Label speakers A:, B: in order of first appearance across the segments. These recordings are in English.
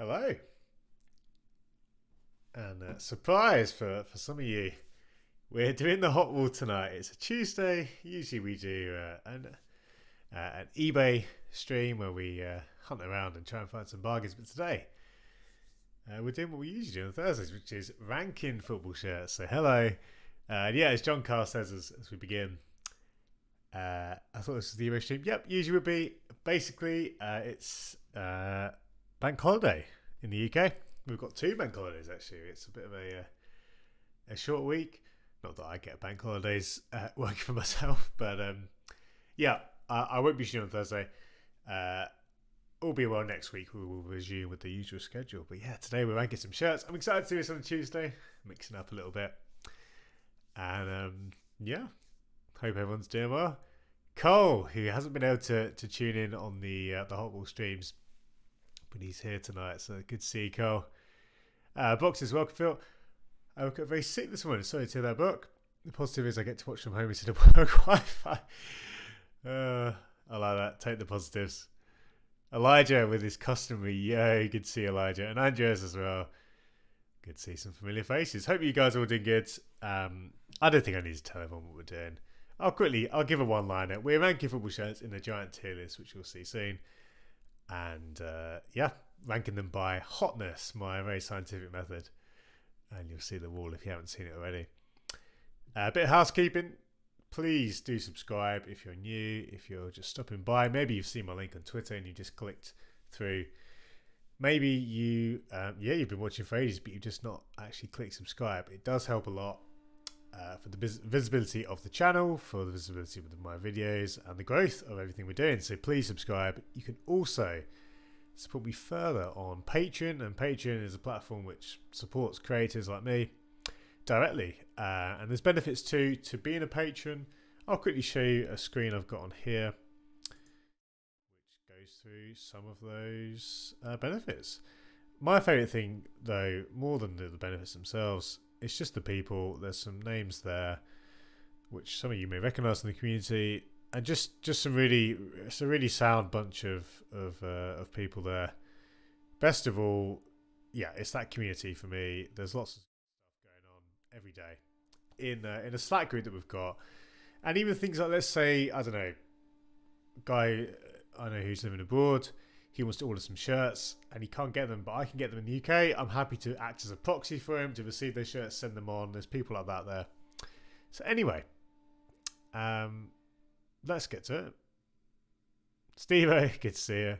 A: Hello. And surprise for some of you, we're doing the hot wall tonight. It's a Tuesday. Usually we do an eBay stream where we hunt around and try and find some bargains. But today, we're doing what we usually do on Thursdays, which is ranking football shirts. So hello. Yeah, as John Carr says as we begin, I thought this was the eBay stream. Yep, usually would be. Basically, it's bank holiday in the UK. We've got two bank holidays actually. It's a bit of a short week. Not that I get bank holidays working for myself, but yeah, I won't be shooting on Thursday. All be well, next week we will resume with the usual schedule. But yeah, today we're ranking some shirts. I'm excited to do this on a Tuesday, mixing up a little bit. And yeah, hope everyone's doing well. Cole, who hasn't been able to tune in on the Hot Wall streams, but he's here tonight, so good to see you, Cole. Boxes, welcome, Phil. I woke up very sick this morning. Sorry to hear that, book. The positive is I get to watch from home instead of work Wi-Fi. I like that. Take the positives. Elijah with his customary yo. Good to see Elijah. And Andreas as well. Good to see some familiar faces. Hope you guys are all doing good. I don't think I need to tell everyone what we're doing. I'll give a one-liner. We're ranking football shirts in a giant tier list, which you'll see soon. And yeah, ranking them by hotness, my very scientific method. And you'll see the wall if you haven't seen it already. A bit of housekeeping. Please do subscribe if you're new, if you're just stopping by. Maybe you've seen my link on Twitter and you just clicked through. Maybe you've been watching for ages, but you've just not actually clicked subscribe. It does help a lot for the visibility of the channel, for the visibility of my videos, and the growth of everything we're doing. So please subscribe. You can also support me further on Patreon, and Patreon is a platform which supports creators like me directly, and there's benefits to being a patron. I'll quickly show you a screen I've got on here which goes through some of those benefits. My favourite thing, though, more than the benefits themselves, it's just the people. There's some names there which some of you may recognise in the community, and it's a really sound bunch of people there. Best of all, yeah, it's that community for me. There's lots of stuff going on every day in a Slack group that we've got, and even things like, let's say, I don't know, a guy I know who's living abroad. He wants to order some shirts and he can't get them, but I can get them in the UK. I'm happy to act as a proxy for him to receive those shirts, send them on. There's people like that there. So anyway, let's get to it. Steve, good to see you.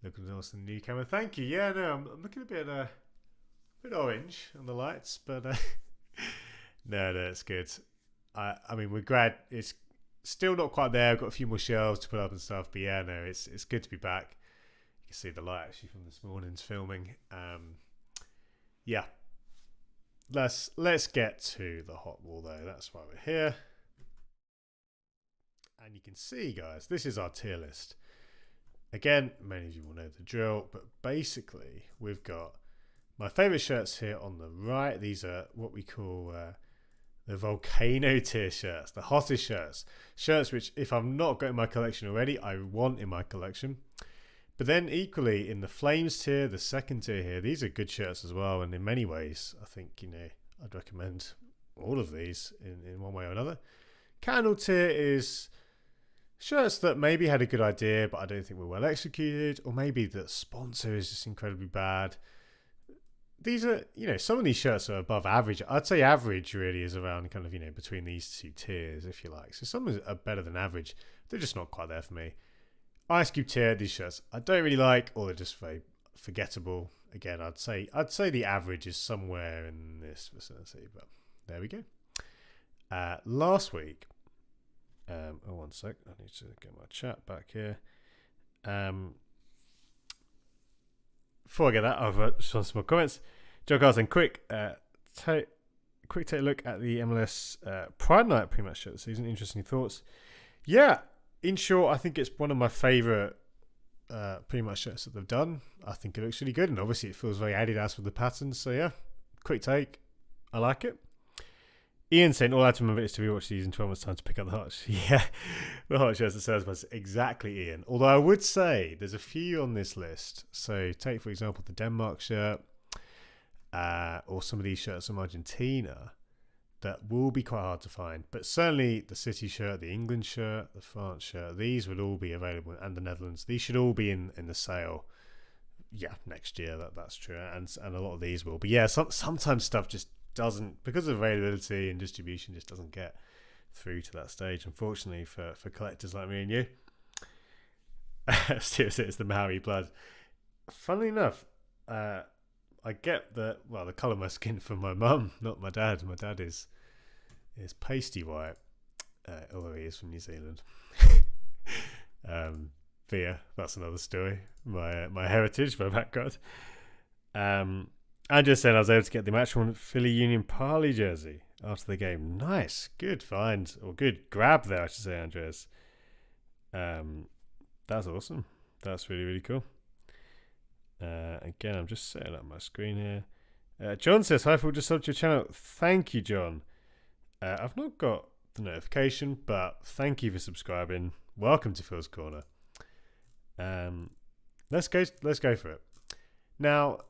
A: Looking awesome in the new camera. Thank you. Yeah, no, I'm looking a bit orange on the lights, but no, it's good. I mean, we're glad. It's still not quite there. I've got a few more shelves to put up and stuff, but yeah, no, it's good to be back. You can see the light actually from this morning's filming. Yeah, let's get to the hot wall though. That's why we're here. And you can see, guys, this is our tier list. Again, many of you will know the drill, but basically we've got my favourite shirts here on the right. These are what we call the volcano tier shirts, the hottest shirts. Shirts which, if I've not got in my collection already, I want in my collection. But then equally in the flames tier, the second tier here, these are good shirts as well. And in many ways, I think, I'd recommend all of these in one way or another. Candle tier is shirts that maybe had a good idea, but I don't think were well executed, or maybe the sponsor is just incredibly bad. These are, some of these shirts are above average. I'd say average really is around kind of, between these two tiers, if you like. So some are better than average. They're just not quite there for me. Ice Cube tier, these shirts I don't really like, or they're just very forgettable. Again, I'd say the average is somewhere in this vicinity, but there we go. Last week, one sec, I need to get my chat back here. Before I get that, I've just on some more comments. Joe Carson, quick take a look at the MLS Pride Night pre-match shirt this season. Interesting thoughts. Yeah, in short, I think it's one of my favourite pre-match shirts that they've done. I think it looks really good, and obviously it feels very Adidas with the patterns. So yeah, quick take. I like it. Ian saying, all I have to remember is to rewatch these in 12 months' time to pick up the hot Yeah, the hot shirts and sales bus. Exactly, Ian. Although I would say there's a few on this list. So take, for example, the Denmark shirt or some of these shirts from Argentina that will be quite hard to find. But certainly the City shirt, the England shirt, the France shirt, these would all be available, and the Netherlands. These should all be in the sale. Yeah, next year, that's true. And a lot of these will. But yeah, sometimes stuff just doesn't, because of availability and distribution, just doesn't get through to that stage, unfortunately, for collectors like me and you. Seriously, it's the Maori blood. Funnily enough, I get the colour of my skin from my mum, not my dad. My dad is pasty white, although he is from New Zealand. But yeah, that's another story. My heritage, my background. I just said I was able to get the match one Philly Union Parley jersey after the game. Nice, good find, or good grab there, I should say, Andres. That's awesome. That's really, really cool. Again, I'm just setting up my screen here. John says, hi, Phil, just subbed to your channel. Thank you, John. I've not got the notification, but thank you for subscribing. Welcome to Phil's Corner. Let's go for it. Now,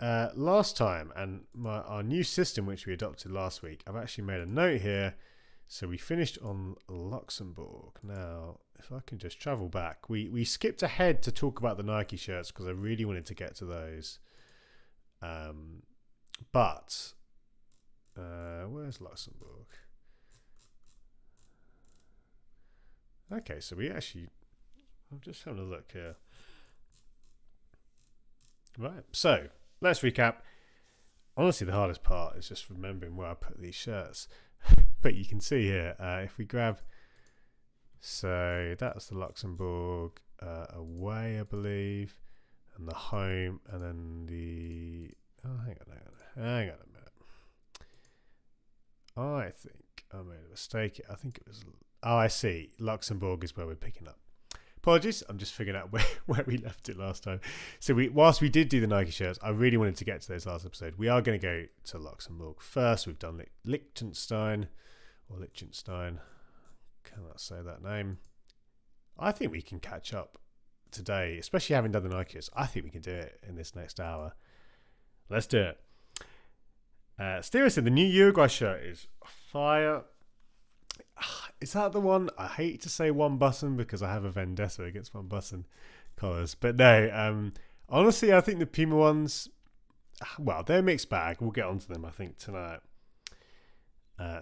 A: last time, and our new system which we adopted last week, I've actually made a note here. So we finished on Luxembourg. Now, if I can just travel back, we skipped ahead to talk about the Nike shirts because I really wanted to get to those. But where's Luxembourg? Okay, so I'm just having a look here. Right, so let's recap. Honestly, the hardest part is just remembering where I put these shirts. But you can see here, if we grab, so that's the Luxembourg away, I believe, and the home, and then the, hang on a minute. I think I made a mistake. I think it was, I see, Luxembourg is where we're picking up. Apologies, I'm just figuring out where we left it last time. So whilst we did do the Nike shirts, I really wanted to get to those last episode. We are going to go to Luxembourg first. We've done Liechtenstein, cannot say that name. I think we can catch up today, especially having done the Nike shirts. I think we can do it in this next hour. Let's do it. Steer said the new Uruguay shirt is fire. Is that the one? I hate to say one button because I have a vendetta against one button colours, but no. Honestly, I think the Puma ones, well, they're a mixed bag. We'll get onto them, I think, tonight.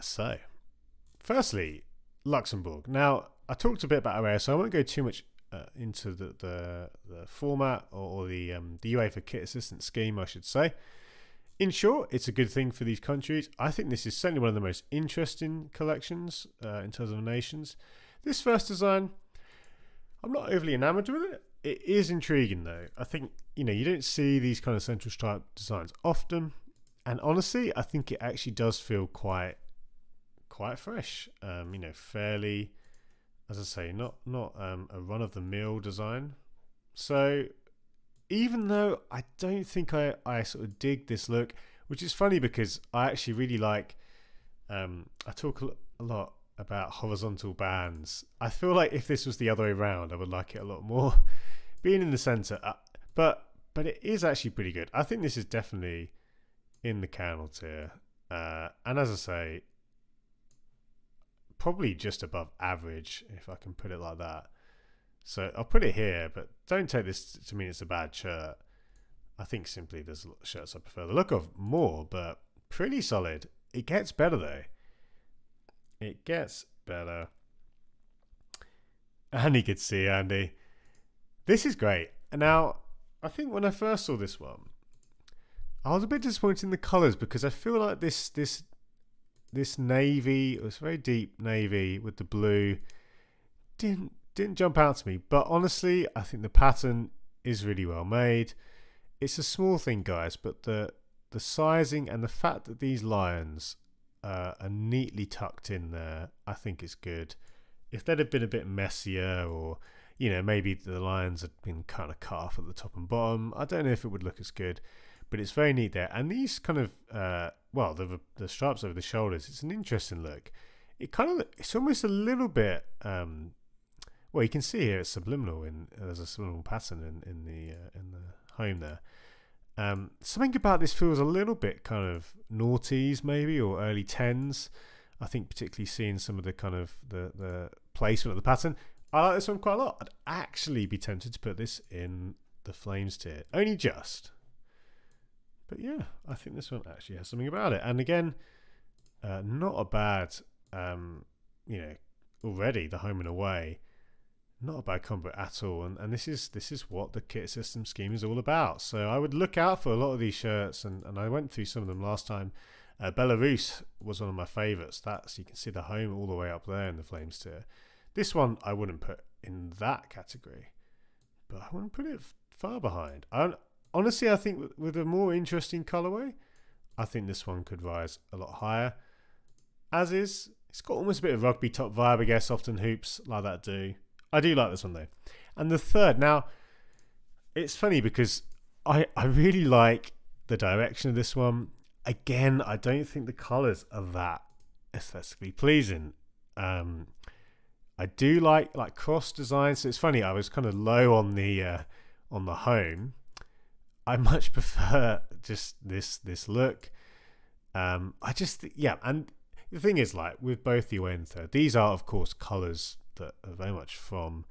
A: So, firstly, Luxembourg. Now, I talked a bit about AEK, so I won't go too much into the format or the UEFA kit assistance scheme, I should say. In short, it's a good thing for these countries. I think this is certainly one of the most interesting collections in terms of nations. This first design, I'm not overly enamoured with it. It is intriguing though. I think, you don't see these kind of central stripe designs often. And honestly, I think it actually does feel quite fresh. Fairly, as I say, not a run-of-the-mill design. So even though I don't think I sort of dig this look, which is funny because I actually really like, I talk a lot about horizontal bands. I feel like if this was the other way around, I would like it a lot more. Being in the centre, but it is actually pretty good. I think this is definitely in the Canal tier. And as I say, probably just above average, if I can put it like that. So I'll put it here, but don't take this to mean it's a bad shirt. I think simply there's shirts I prefer the look of more, but pretty solid. It gets better though. It gets better. And you could see, Andy, this is great. Now, I think when I first saw this one, I was a bit disappointed in the colours because I feel like this navy, it was very deep navy with the blue, didn't jump out to me, but honestly, I think the pattern is really well made. It's a small thing, guys, but the sizing and the fact that these lions are neatly tucked in there, I think is good. If they'd have been a bit messier, or maybe the lions had been kind of cut off at the top and bottom, I don't know if it would look as good, but it's very neat there. And these kind of well, the stripes over the shoulders. It's an interesting look. It's almost a little bit. Well, you can see here it's subliminal. There's a subliminal pattern in the home there. Something about this feels a little bit kind of noughties maybe, or early 10s. I think particularly seeing some of the kind of the placement of the pattern. I like this one quite a lot. I'd actually be tempted to put this in the Flames tier. Only just. But yeah, I think this one actually has something about it. And again, not a bad, already the home and away. Not a bad combo at all, and this is what the kit system scheme is all about. So I would look out for a lot of these shirts, and I went through some of them last time. Belarus was one of my favourites. That's, you can see the home all the way up there in the Flames tier. This one I wouldn't put in that category, but I wouldn't put it far behind. Honestly, I think with a more interesting colourway, I think this one could rise a lot higher. As is, it's got almost a bit of rugby top vibe, I guess. Often hoops like that do. I do like this one though. And the third, now, it's funny because I really like the direction of this one. Again, I don't think the colours are that aesthetically pleasing. I do like cross design. So it's funny, I was kind of low on the home. I much prefer just this look. And the thing is, like with both the away and third, these are of course colours that are very much from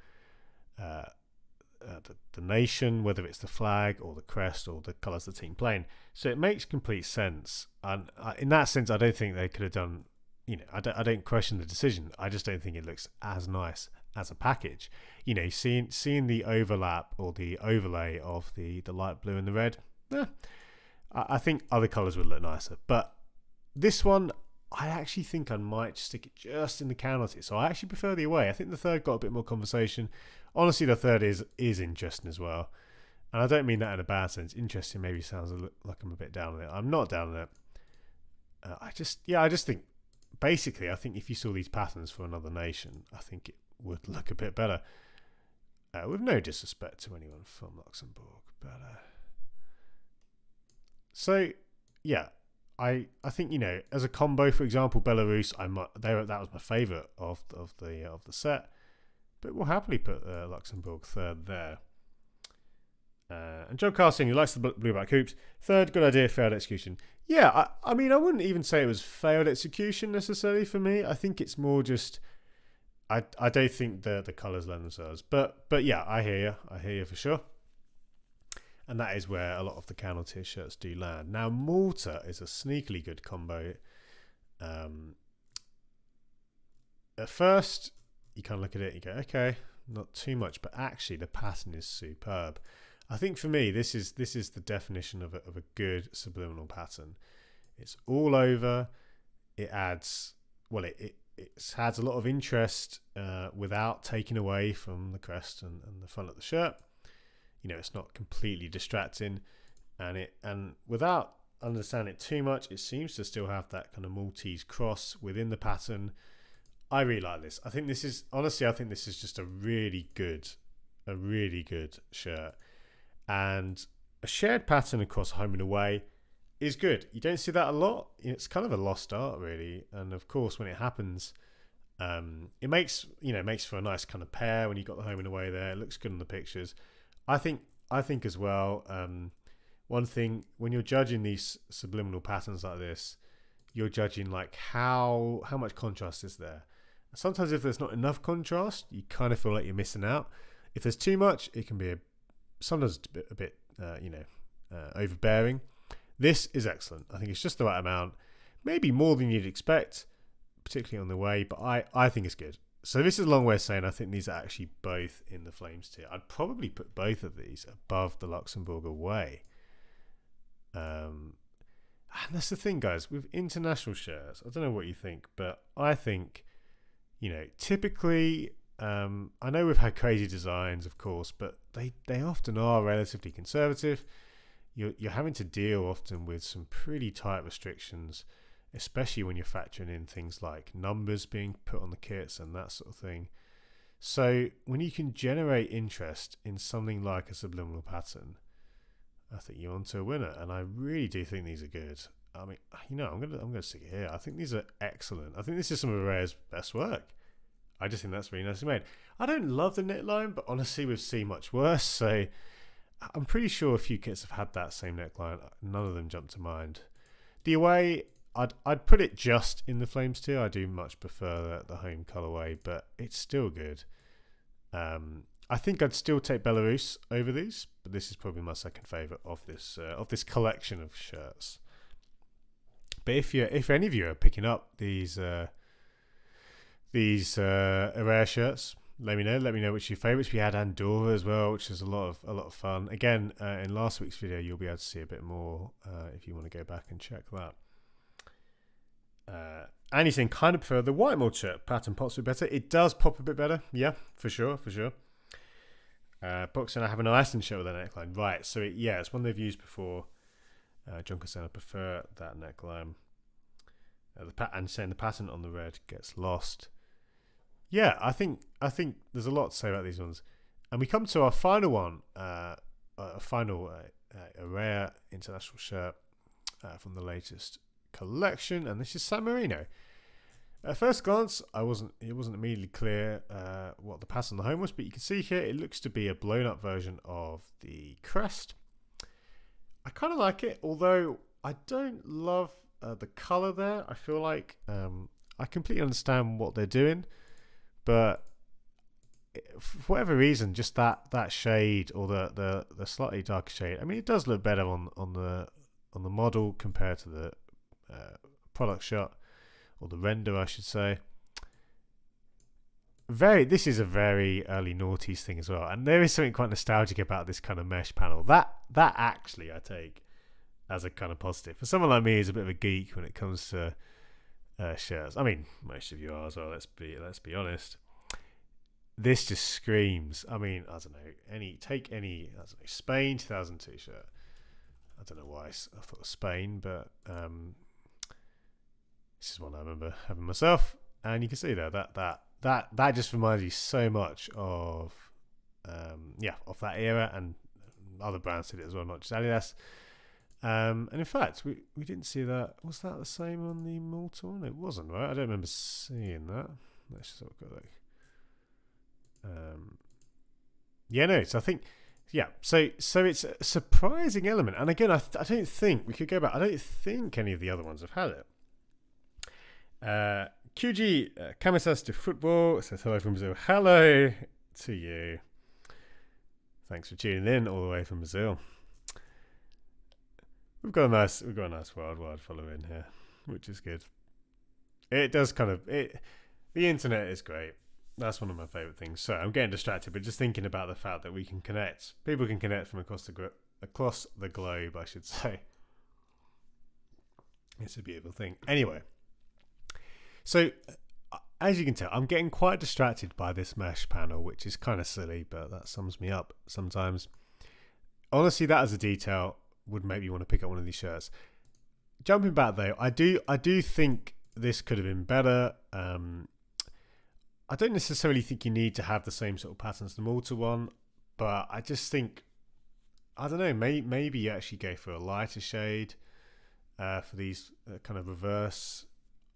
A: the nation, whether it's the flag or the crest or the colours of the team playing. So it makes complete sense. And in that sense, I don't think they could have done, I don't question the decision. I just don't think it looks as nice as a package. Seeing the overlap or the overlay of the light blue and the red, I think other colours would look nicer. But this one, I actually think I might stick it just in the counter. So I actually prefer the away. I think the third got a bit more conversation. Honestly, the third is interesting as well. And I don't mean that in a bad sense. Interesting maybe sounds like I'm a bit down on it. I'm not down on it. I just think, basically, I think if you saw these patterns for another nation, I think it would look a bit better. With no disrespect to anyone from Luxembourg. But so, yeah. I think, as a combo, for example, Belarus, that was my favourite of the set, but we'll happily put Luxembourg third there. And Joe Carson, who likes the blue-black hoops, third, good idea, failed execution. Yeah, I mean, I wouldn't even say it was failed execution necessarily for me. I think it's more just I don't think the colours lend themselves, but yeah, I hear you for sure. And that is where a lot of the counter tier shirts do land. Now, Malta is a sneakily good combo. At first, you kind of look at it, you go, okay, not too much, but actually the pattern is superb. I think for me, this is the definition of a good subliminal pattern. It's all over. It adds, it adds a lot of interest without taking away from the crest and the front of the shirt. It's not completely distracting, and without understanding it too much, it seems to still have that kind of Maltese cross within the pattern. I really like this. I think this is just a really good shirt, and a shared pattern across home and away is good. You don't see that a lot. It's kind of a lost art, really, and of course, when it happens, it makes for a nice kind of pair when you got the home and away there. It looks good in the pictures. I think as well, one thing, when you're judging these subliminal patterns like this, you're judging like how much contrast is there. Sometimes if there's not enough contrast, you kind of feel like you're missing out. If there's too much, it can be sometimes a bit overbearing. This is excellent. I think it's just the right amount, maybe more than you'd expect, particularly on the way, but I think it's good. So this is a long way of saying I think these are actually both in the Flames tier. I'd probably put both of these above the Luxembourg away. And that's the thing, guys, with international shirts. I don't know what you think, but I think, typically, I know we've had crazy designs, of course, but they often are relatively conservative. You're having to deal often with some pretty tight restrictions, especially when you're factoring in things like numbers being put on the kits and that sort of thing. So when you can generate interest in something like a subliminal pattern, I think you're onto a winner. And I really do think these are good. I mean, I'm gonna stick it here. I think these are excellent. I think this is some of Rare's best work. I just think that's really nicely made. I don't love the neckline, but honestly, we've seen much worse. So I'm pretty sure a few kits have had that same neckline. None of them jump to mind. The away, I'd put it just in the Flames tier. I do much prefer the home colorway, but it's still good. I think I'd still take Belarus over these, but this is probably my second favourite of this collection of shirts. But if any of you are picking up these rare shirts, let me know. Let me know which your favourites. We had Andorra as well, which is a lot of fun. Again, in last week's video, you'll be able to see a bit more if you want to go back and check that. And you're saying kind of prefer the white mold shirt. Pattern pops a bit better. It does pop a bit better. Yeah, for sure. Box and I have an Iceland shirt with a neckline. Right, so it's one they've used before. John Costello prefer that neckline. And saying the pattern on the red gets lost. Yeah, I think there's a lot to say about these ones. And we come to our final one, a rare international shirt from the latest collection, and this is San Marino. At first glance, it wasn't immediately clear what the pattern on the home was, but you can see here it looks to be a blown up version of the crest. I kind of like it, although I don't love the colour there. I feel like I completely understand what they're doing, but for whatever reason, just that shade or the slightly darker shade. I mean, it does look better on the model compared to the product shot, or the render, I should say. This is a very early noughties thing as well, and there is something quite nostalgic about this kind of mesh panel. That actually I take as a kind of positive. For someone like me who's a bit of a geek when it comes to shirts, I mean, most of you are as well. Let's be honest. This just screams. I mean, I don't know. Any Spain 2002 shirt. I don't know why I thought of Spain, but this is one I remember having myself, and you can see there that just reminds you so much of that era, and other brands did it as well, not just Adidas. And in fact, we didn't see that. Was that the same on the Malta one? It wasn't, right? I don't remember seeing that. Let's just have a quick look. So I think, so it's a surprising element. And again, I don't think we could go back. I don't think any of the other ones have had it. QG Camisas de Football says hello from Brazil. Hello to you. Thanks for tuning in all the way from Brazil. We've got a nice worldwide following here, which is good. It does the internet is great. That's one of my favourite things. So I'm getting distracted, but just thinking about the fact that we can connect. People can connect from across the globe, I should say. It's a beautiful thing. Anyway, so as you can tell, I'm getting quite distracted by this mesh panel, which is kind of silly, but that sums me up sometimes. Honestly, that as a detail would make me want to pick up one of these shirts. Jumping back though, I do think this could have been better. I don't necessarily think you need to have the same sort of pattern as the Malta one, but I just think, I don't know, maybe you actually go for a lighter shade for these kind of reverse,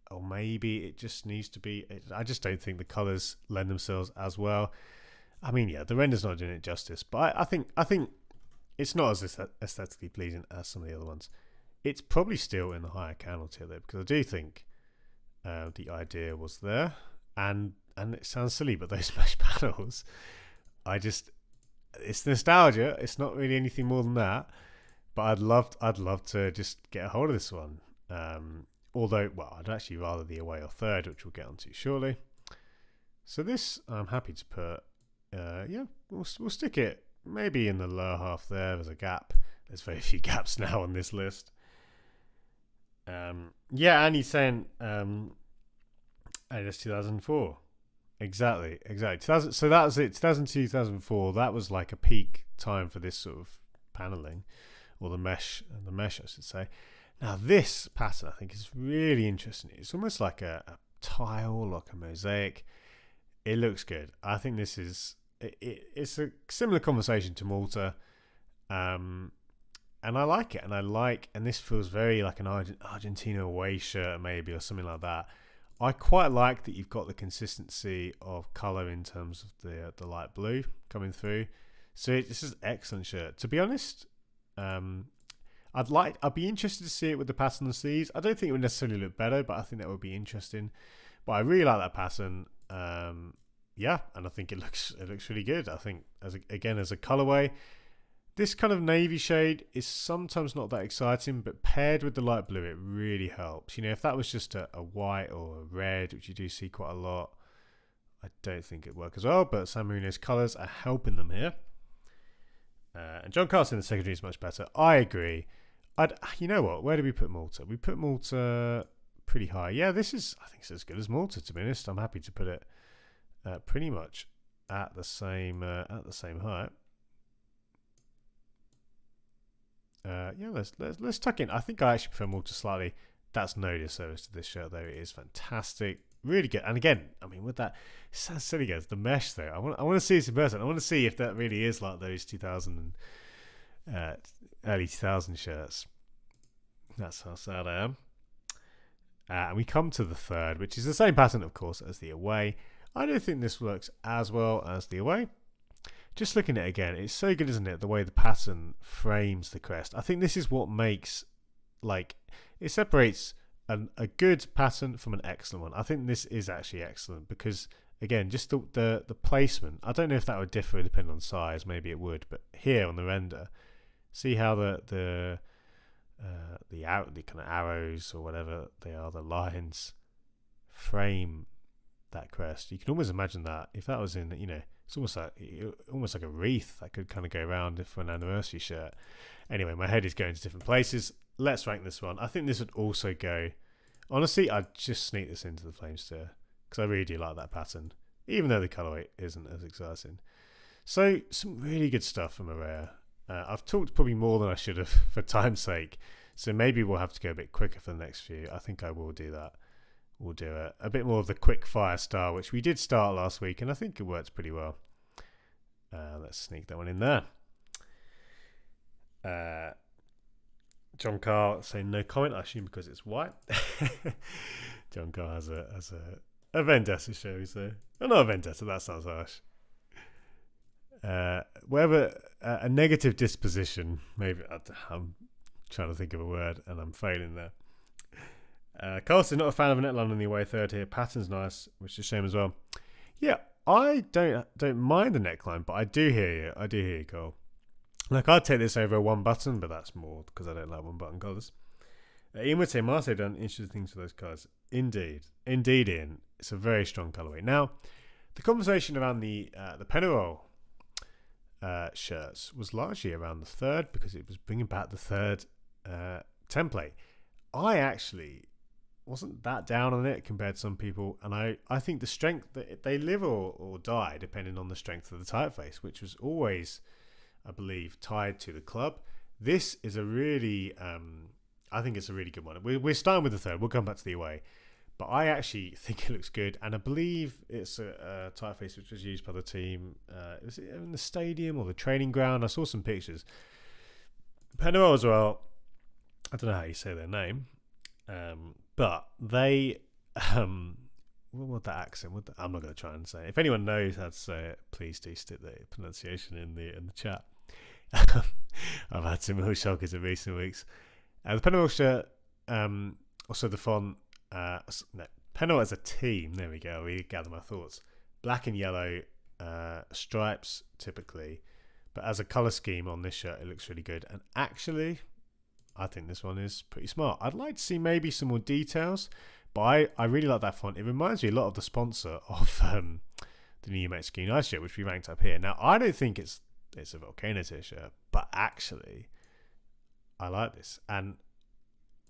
A: or maybe it just needs to be. I just don't think the colours lend themselves as well. I mean, the render's not doing it justice, but I think it's not as aesthetically pleasing as some of the other ones. It's probably still in the higher candle tier though, because I do think the idea was there, and it sounds silly, but those mesh panels, it's nostalgia. It's not really anything more than that, but I'd love to just get a hold of this one. Although, I'd actually rather the away or third, which we'll get onto shortly. So this, I'm happy to put, we'll stick it maybe in the lower half there. There's a gap. There's very few gaps now on this list. And he's saying, that's 2004. Exactly. So that was it. 2002, 2004. That was like a peak time for this sort of paneling, or the mesh, I should say. Now this pattern, I think, is really interesting. It's almost like a tile, like a mosaic. It looks good. I think this is. It's a similar conversation to Malta. and I like it, and this feels very like an Argentina away shirt maybe, or something like that. I quite like that you've got the consistency of colour in terms of the light blue coming through. So this is an excellent shirt. To be honest, I'd be interested to see it with the pattern on the sleeves. I don't think it would necessarily look better, but I think that would be interesting. But I really like that pattern. Yeah, and I think it looks really good. I think as a colourway, this kind of navy shade is sometimes not that exciting, but paired with the light blue, it really helps. You know, if that was just a white or a red, which you do see quite a lot, I don't think it'd work as well. But San Marino's colours are helping them here. And John Carson in the secondary is much better. I agree. You know what? Where do we put Malta? We put Malta pretty high. Yeah, I think it's as good as Malta, to be honest. I'm happy to put it pretty much at the same height. Yeah, let's tuck in. I think I actually prefer Malta slightly. That's no disservice to this shirt, though. It is fantastic, really good. And again, I mean, with that, it sounds silly, guys. The mesh, though. I want to see this in person. I want to see if that really is like those 2000 early 2000 shirts. That's how sad I am. And we come to the third, which is the same pattern, of course, as the away. I don't think this works as well as the away. Just looking at it again, it's so good, isn't it? The way the pattern frames the crest. I think this is what makes, it separates a good pattern from an excellent one. I think this is actually excellent because, again, just the placement. I don't know if that would differ depending on size. Maybe it would, but here on the render, see how the kind of arrows or whatever they are, the lines frame that crest. You can almost imagine that if that was in, it's almost like a wreath that could kind of go around for an anniversary shirt. Anyway, my head is going to different places. Let's rank this one. I think this would also go. Honestly, I'd just sneak this into the Flame Steer because I really do like that pattern, even though the colourway isn't as exciting. So some really good stuff from Araya. I've talked probably more than I should have for time's sake, so maybe we'll have to go a bit quicker for the next few. I think I will do that. We'll do a bit more of the quick fire style, which we did start last week, and I think it works pretty well. Let's sneak that one in there. John Carl saying no comment, I assume because it's white. John Carl has a vendetta, shall we say? Oh, not a vendetta, that sounds harsh. Whatever, a negative disposition, maybe. I'm trying to think of a word and I'm failing there. Carlson, not a fan of a neckline on the away third here. Pattern's nice, which is a shame as well. Yeah, I don't mind the neckline, but I do hear you, Cole. Like, I'd take this over a one button, but that's more because I don't like one button colours. Ian would say Marseille done interesting things for those colours. Indeed, Ian. It's a very strong colourway. Now, the conversation around the Penarol shirts was largely around the third because it was bringing back the third template. I actually wasn't that down on it compared to some people, and I think the strength that they live or die depending on the strength of the typeface, which was always, I believe, tied to the club. This is a really I think it's a really good one. We're starting with the third. We'll come back to the away, but I actually think it looks good, and I believe it's a typeface which was used by the team. Was it in the stadium or the training ground? I saw some pictures. Penarol as well. I don't know how you say their name, but they what that accent? I'm not going to try and say it. If anyone knows how to say it, please do stick the pronunciation in the chat. I've had some real shockers in recent weeks. The Penarol shirt, also the font. Penarol as a team. There we go. We gather my thoughts. Black and yellow stripes typically, but as a color scheme on this shirt, it looks really good. And actually, I think this one is pretty smart. I'd like to see maybe some more details, but I really like that font. It reminds me a lot of the sponsor of the New Mexico United shirt, which we ranked up here. Now, I don't think it's a Volcano t-shirt, but actually, I like this. And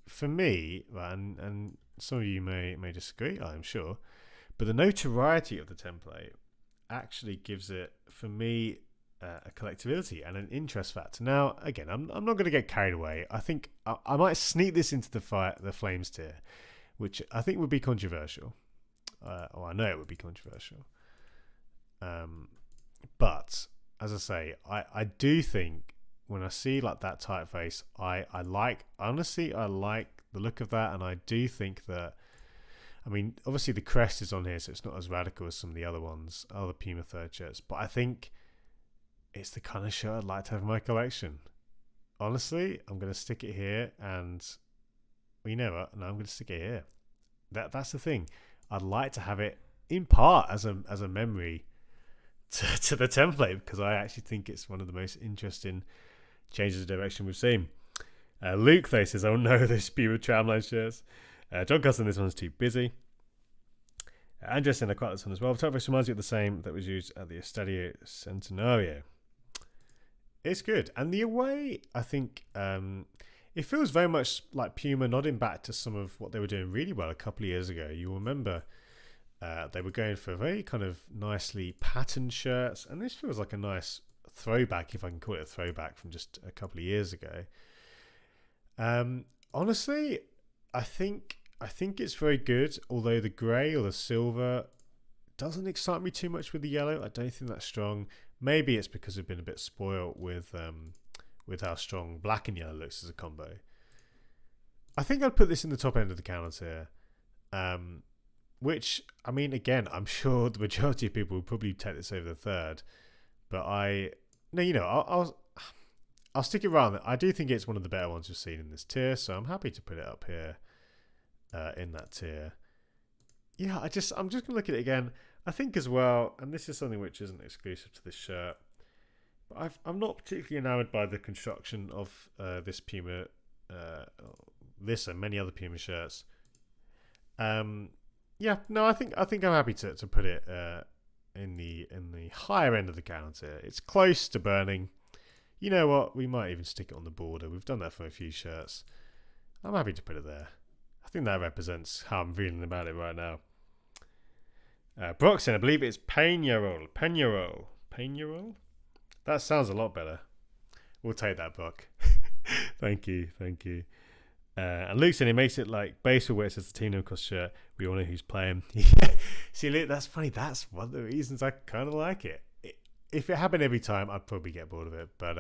A: for me, and some of you may disagree, I'm sure, but the notoriety of the template actually gives it, for me, a collectability and an interest factor. Now, again, I'm not going to get carried away. I think I might sneak this into the Flames tier, which I think would be controversial. Or I know it would be controversial. But as I say, I do think when I see like that typeface, I like the look of that, and I do think that, I mean, obviously the crest is on here, so it's not as radical as some of the other ones, other Puma third shirts, but I think it's the kind of shirt I'd like to have in my collection. Honestly, I'm going to stick it here, and well, you know what? No, I'm going to stick it here. That's the thing. I'd like to have it in part as a memory to the template, because I actually think it's one of the most interesting changes of direction we've seen. Luke though says, "Oh no, those Puma tramline shirts." John Custon, this one's too busy. Andres in, I quite like this one as well. The typeface reminds me of the same that was used at the Estadio Centenario. It's good, and the away, I think, it feels very much like Puma nodding back to some of what they were doing really well a couple of years ago. You remember they were going for very kind of nicely patterned shirts, and this feels like a nice throwback, if I can call it a throwback, from just a couple of years ago. Honestly, I think it's very good, although the grey or the silver doesn't excite me too much with the yellow. I don't think that's strong. Maybe it's because we've been a bit spoiled with how strong black and yellow looks as a combo. I think I'd put this in the top end of the counter tier, which, I mean, again, I'm sure the majority of people would probably take this over the third, but I'll stick it around. I do think it's one of the better ones we've seen in this tier, so I'm happy to put it up here in that tier. Yeah, I'm just going to look at it again. I think as well, and this is something which isn't exclusive to this shirt, but I'm not particularly enamored by the construction of this Puma, this and many other Puma shirts. I think I'm happy to put it in the higher end of the counter. It's close to burning. You know what? We might even stick it on the border. We've done that for a few shirts. I'm happy to put it there. I think that represents how I'm feeling about it right now. Broxton, I believe it's Peñarol. That sounds a lot better. We'll take that, Brock. Thank you. And Luke's in, it makes it like baseball where it says the team name across shirt. We all know who's playing. See, Luke, that's funny. That's one of the reasons I kind of like it. If it happened every time, I'd probably get bored of it. But,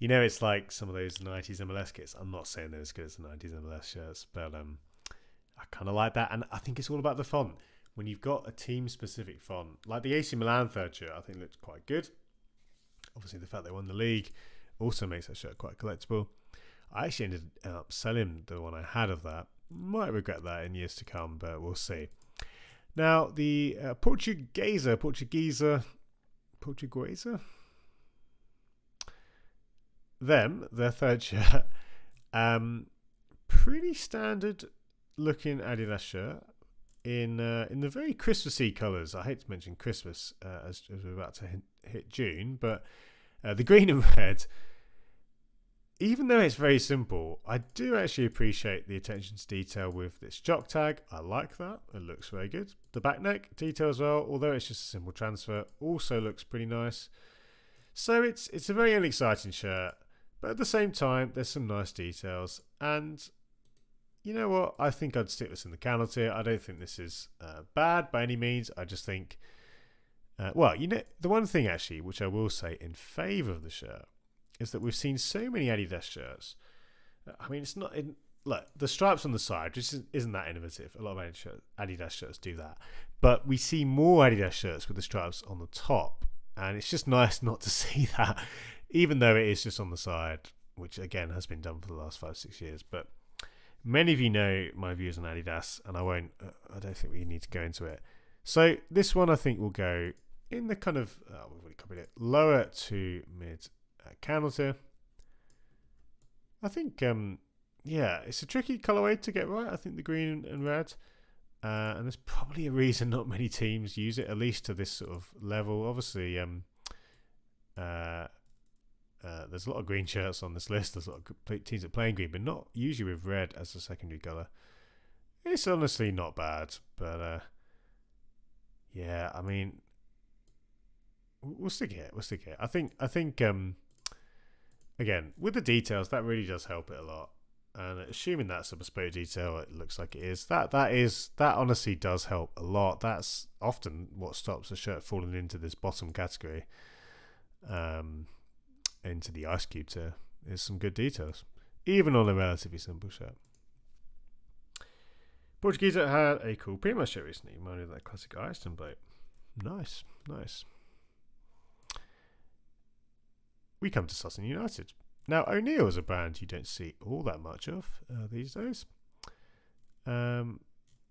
A: it's like some of those 90s MLS kits. I'm not saying they're as good as the 90s MLS shirts, but I kind of like that. And I think it's all about the font. When you've got a team-specific font, like the AC Milan third shirt, I think looks quite good. Obviously, the fact they won the league also makes that shirt quite collectible. I actually ended up selling the one I had of that. Might regret that in years to come, but we'll see. Now, the Portuguesa, their third shirt, pretty standard looking Adidas shirt in the very Christmassy colours. I hate to mention Christmas as we're about to hit June, but the green and red, even though it's very simple, I do actually appreciate the attention to detail with this jock tag. I like that. It looks very good. The back neck detail as well, although it's just a simple transfer, also looks pretty nice. So it's a very unexciting shirt, but at the same time, there's some nice details. And you know what? I think I'd stick this in the counter tier. I don't think this is bad by any means. I just think, the one thing actually, which I will say in favour of the shirt, is that we've seen so many Adidas shirts. I mean, it's not... Look, the stripes on the side just isn't that innovative. A lot of Adidas shirts do that. But we see more Adidas shirts with the stripes on the top. And it's just nice not to see that, even though it is just on the side, which, again, has been done for the last 5-6 years. But many of you know my views on Adidas, and I don't think we need to go into it. So this one, I think, will go in the kind of... we've already covered it. Lower to mid counter tier. I think... it's a tricky colourway to get right. I think the green and red, and there's probably a reason not many teams use it, at least to this sort of level. Obviously, there's a lot of green shirts on this list. There's a lot of teams that play in green, but not usually with red as a secondary colour. It's honestly not bad, but I mean, we'll stick it. I think again, with the details, that really does help it a lot. And assuming that's a bespoke detail, it looks like it is. That honestly does help a lot. That's often what stops a shirt falling into this bottom category. into the Ice Cube tier is some good details, even on a relatively simple shirt. Portuguese had a cool Puma shirt recently, reminded of that classic Iceland bloke. Nice. We come to Sutton United. Now, O'Neill is a brand you don't see all that much of these days.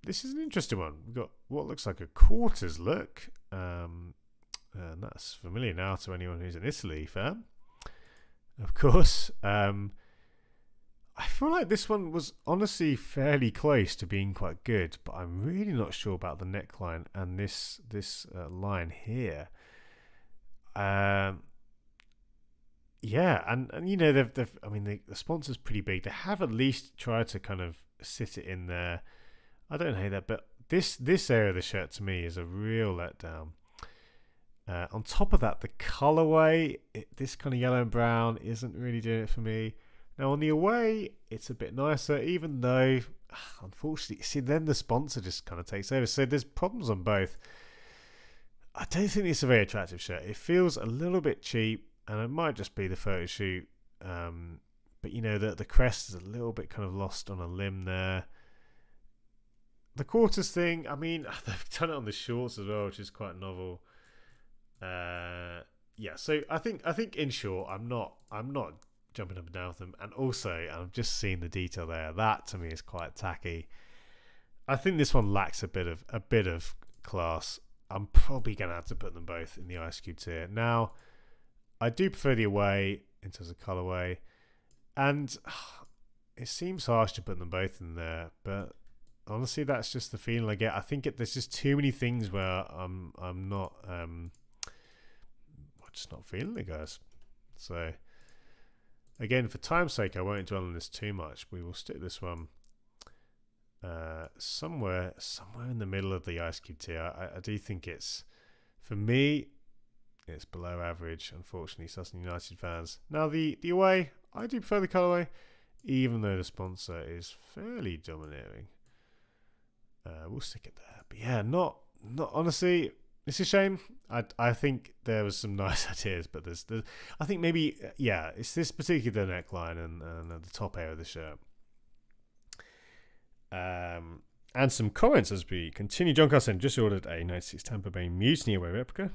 A: This is an interesting one. We've got what looks like a quarters look, and that's familiar now to anyone who's an Italy fan, of course. I feel like this one was honestly fairly close to being quite good, but I'm really not sure about the neckline and this line here. Yeah, and you know they've I mean the sponsor's pretty big. They have at least tried to kind of sit it in there. I don't hate that, but this area of the shirt to me is a real letdown. On top of that, the colourway, this kind of yellow and brown isn't really doing it for me. Now on the away, it's a bit nicer, even though, unfortunately, see, then the sponsor just kind of takes over. So there's problems on both. I don't think it's a very attractive shirt. It feels a little bit cheap, and it might just be the photo shoot. But you know, the crest is a little bit kind of lost on a limb there. The quarters thing, I mean, they've done it on the shorts as well, which is quite novel. Yeah, so I think in short, I'm not jumping up and down with them, and also I've just seen the detail there. That to me is quite tacky. I think this one lacks a bit of class. I'm probably gonna have to put them both in the Ice Cube tier. Now, I do prefer the away in terms of colourway, and it seems harsh to put them both in there, but honestly, that's just the feeling I get. I think there's just too many things where I'm not just not feeling it, guys. So again, for time's sake, I won't dwell on this too much. We will stick this one somewhere in the middle of the Ice Cube tier. I do think it's, for me, it's below average, unfortunately, Sutton United fans. Now, the away, I do prefer the colourway, even though the sponsor is fairly domineering. We'll stick it there. But yeah, not honestly, it's a shame. I think there was some nice ideas, but there's I think maybe, yeah, it's this particular neckline and the top area of the shirt. And some comments as we continue. John Carson just ordered a 96 Tampa Bay Mutiny away replica.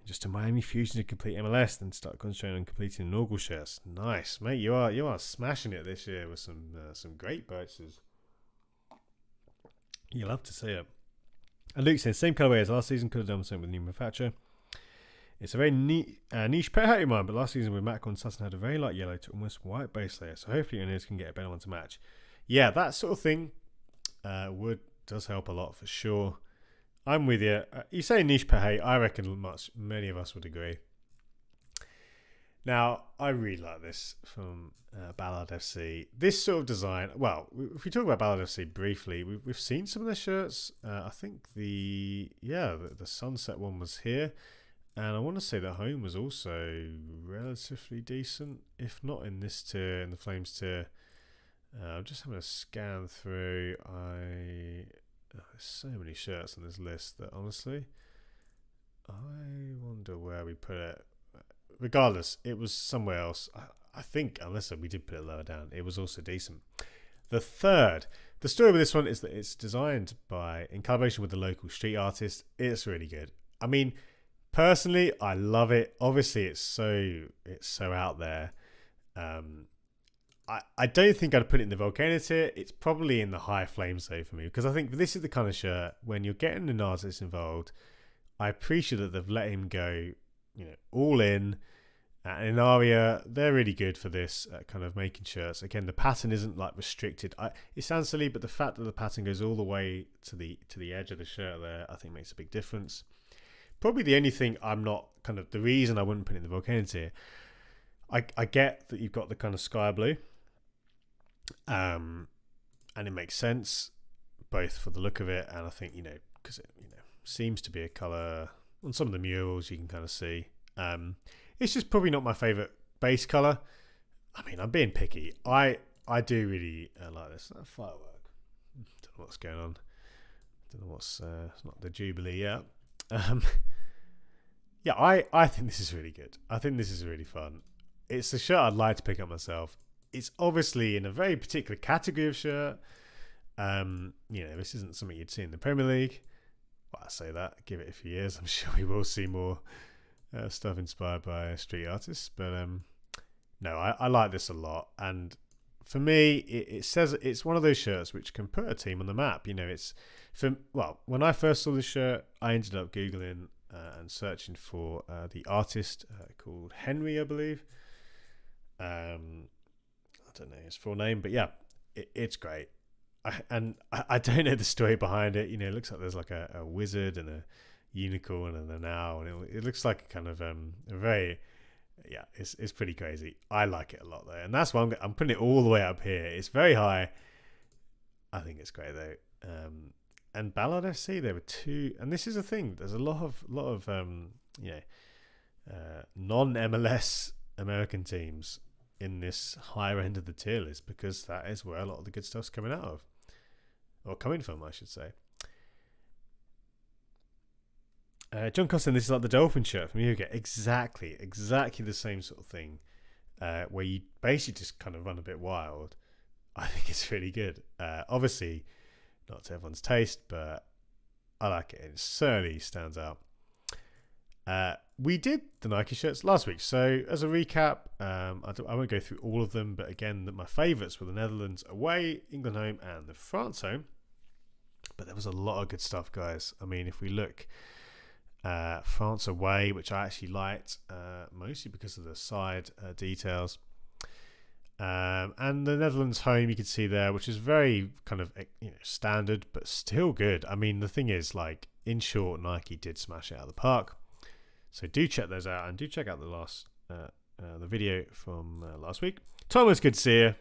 A: Just a Miami Fusion to complete MLS, then start concentrating on completing inaugural shirts. Nice, mate. You are smashing it this year with some great purchases. You love to see it. And Luke says, same colourway as last season, could have done something with new manufacturer. It's a very niche pet hat in mind, but last season with Macron and Sutton had a very light yellow to almost white base layer, so hopefully owners can get a better one to match. Yeah, that sort of thing does help a lot for sure. I'm with you. You say niche pet hate, I reckon many of us would agree. Now, I really like this from Ballard FC. This sort of design, well, if we talk about Ballard FC briefly, we've seen some of their shirts. I think the sunset one was here. And I want to say the home was also relatively decent, if not in this tier, in the Flames tier. I'm just having a scan through. There's so many shirts on this list that honestly, I wonder where we put it. Regardless, it was somewhere else. I think, unless we did put it lower down, it was also decent. The story with this one is that it's designed in collaboration with the local street artist. It's really good. I mean, personally, I love it. Obviously, it's so out there. I don't think I'd put it in the Volcano tier. It's probably in the high Flames though for me, because I think this is the kind of shirt when you're getting an artist involved. I appreciate that they've let him go, all in. And in Aria, they're really good for this kind of making shirts. Again, the pattern isn't like restricted. It sounds silly, but the fact that the pattern goes all the way to the edge of the shirt there, I think makes a big difference. Probably the only thing the reason I wouldn't put it in the Volcano tier, I get that you've got the kind of sky blue, and it makes sense both for the look of it, and I think because it seems to be a color on some of the murals you can kind of see. It's just probably not my favorite base color. I mean, I'm being picky. I do really like this. Firework. Don't know what's going on. Don't know what's. It's not the Jubilee yet. Yeah, I think this is really good. I think this is really fun. It's a shirt I'd like to pick up myself. It's obviously in a very particular category of shirt. This isn't something you'd see in the Premier League. Well, I say that. Give it a few years. I'm sure we will see more stuff inspired by street artists. But no, I like this a lot. And for me, it says it's one of those shirts which can put a team on the map. When I first saw this shirt, I ended up Googling and searching for the artist called Henry, I believe. I don't know his full name, but yeah, it's great. I don't know the story behind it. It looks like there's like a wizard and a unicorn and an owl, and it looks like a kind of a very, yeah, it's pretty crazy. I like it a lot though, and that's why I'm putting it all the way up here. It's very high. I think it's great though. And Ballard FC, there were two, and this is a thing. There's a lot of non-MLS American teams in this higher end of the tier list, because that is where a lot of the good stuff's coming out of, or coming from, I should say. John Costin, this is like the Dolphin shirt from UK. Exactly the same sort of thing, where you basically just kind of run a bit wild. I think it's really good. Obviously, not to everyone's taste, but I like it. It certainly stands out. We did the Nike shirts last week, so as a recap, I won't go through all of them, but again, my favourites were the Netherlands away, England home, and the France home. But there was a lot of good stuff, guys. I mean, if we look, France away, which I actually liked, mostly because of the side details. And the Netherlands home, you can see there, which is very kind of standard, but still good. I mean, the thing is, like, in short, Nike did smash it out of the park. So do check those out, and do check out the video from last week. Thomas, good to see you.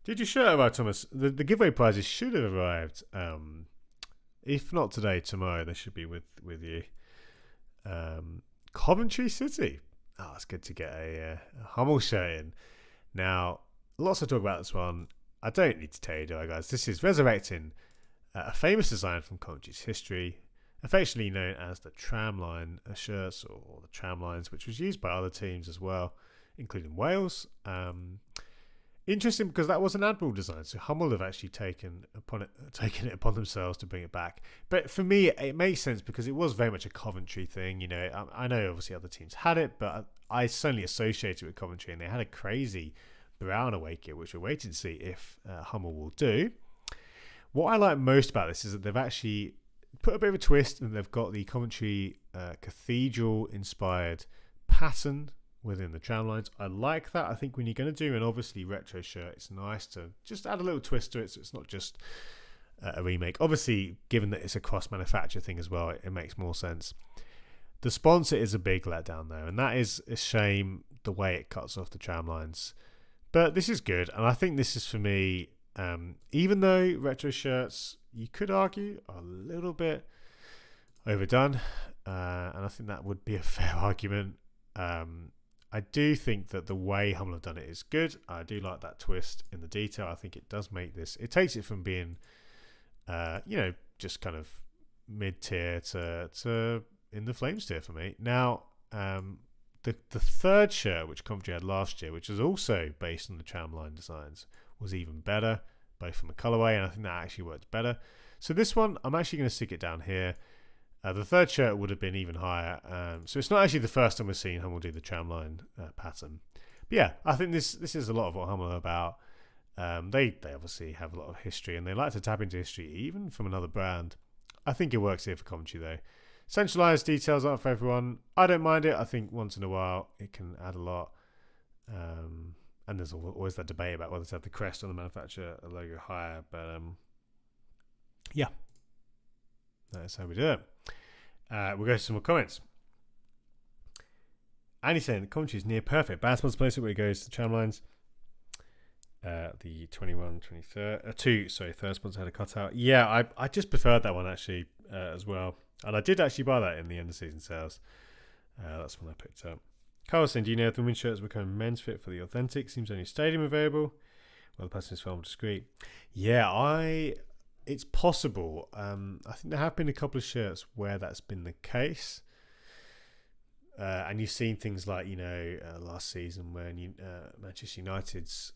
A: Did your shirt arrive, Thomas? The giveaway prizes should have arrived. If not today, tomorrow they should be with you. Coventry City. Oh, it's good to get a Hummel shirt in. Now, lots to talk about this one. I don't need to tell you, do I, guys? This is resurrecting a famous design from Coventry's history, affectionately known as the tramline shirts, or the tramlines, which was used by other teams as well, including Wales. Interesting, because that was an Admiral design, so Hummel have actually taken it upon themselves to bring it back. But for me, it makes sense because it was very much a Coventry thing. I know obviously other teams had it, but I certainly associate it with Coventry, and they had a crazy brown away kit, which we're waiting to see if Hummel will do. What I like most about this is that they've actually put a bit of a twist, and they've got the Coventry cathedral-inspired pattern within the tramlines. I like that. I think when you're going to do an obviously retro shirt, it's nice to just add a little twist to it, so it's not just a remake. Obviously, given that it's a cross-manufacture thing as well, it makes more sense. The sponsor is a big letdown though, and that is a shame, the way it cuts off the tramlines. But this is good, and I think this is, for me, even though retro shirts, you could argue, are a little bit overdone, and I think that would be a fair argument. I do think that the way Hummel have done it is good. I do like that twist in the detail. I think it does make this, it takes it from being just kind of mid-tier to in the Flames tier for me. Now, the third shirt, which Coventry had last year, which was also based on the tramline designs, was even better, both from a colourway, and I think that actually worked better. So this one, I'm actually going to stick it down here. The third shirt would have been even higher. So it's not actually the first time we're seeing Hummel do the tramline pattern. But yeah, I think this is a lot of what Hummel are about. They obviously have a lot of history, and they like to tap into history even from another brand. I think it works here for Coventry though. Centralised details aren't for everyone. I don't mind it. I think once in a while it can add a lot. And there's always that debate about whether to have the crest on the manufacturer logo higher. But yeah, that's how we do it. We'll go to some more comments. Andy saying Coventry is near perfect. Bad sponsor placement where it goes to tramlines. The 23rd sponsor had a cutout. Yeah, I just preferred that one actually as well. And I did actually buy that in the end of season sales. That's one I picked up. Carl saying, do you know if the wind shirts become men's fit for the authentic? Seems only stadium available. Well, the person is far more discreet. Yeah, it's possible. I think there have been a couple of shirts where that's been the case. And you've seen things like, last season when Manchester United's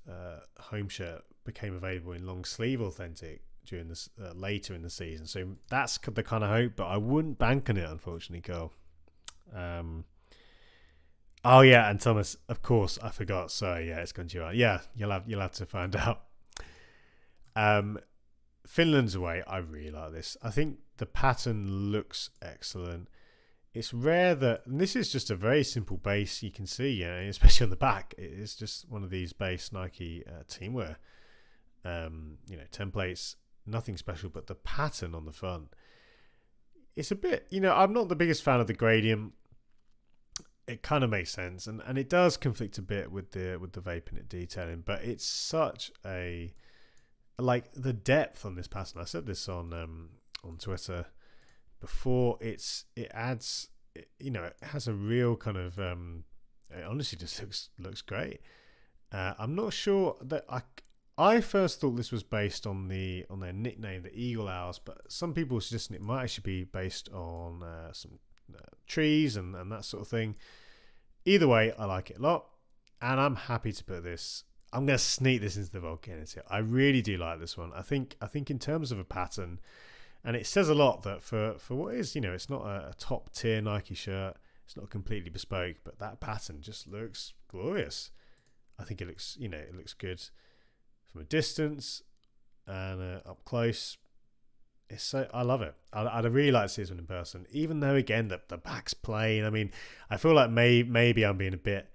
A: home shirt became available in long sleeve authentic during this later in the season. So that's the kind of hope, but I wouldn't bank on it, unfortunately, Carl. Oh yeah, and Thomas, of course, I forgot. Sorry, yeah, it's gone to you. Yeah, you'll have to find out. Finland's away. I really like this. I think the pattern looks excellent. It's rare that, and this is just a very simple base. You can see, especially on the back, it's just one of these base Nike teamwear, templates. Nothing special, but the pattern on the front. It's a bit, I'm not the biggest fan of the gradient. It kind of makes sense, and it does conflict a bit with the vaping it detailing, but it's such a the depth on this pattern. I said this on Twitter before. It adds, it has a real kind of it honestly just looks great. I'm not sure that I first thought this was based on their nickname, the Eagle Owls, but some people suggesting it might actually be based on some trees and that sort of thing. Either way, I like it a lot, and I'm happy to put this. I'm going to sneak this into the Volcanic. I really do like this one. I think in terms of a pattern, and it says a lot that for what is, it's not a top tier Nike shirt. It's not completely bespoke, but that pattern just looks glorious. I think it looks good from a distance and up close. I love it. I'd really like to see this one in person, even though again the back's plain. I mean, I feel like maybe I'm being a bit,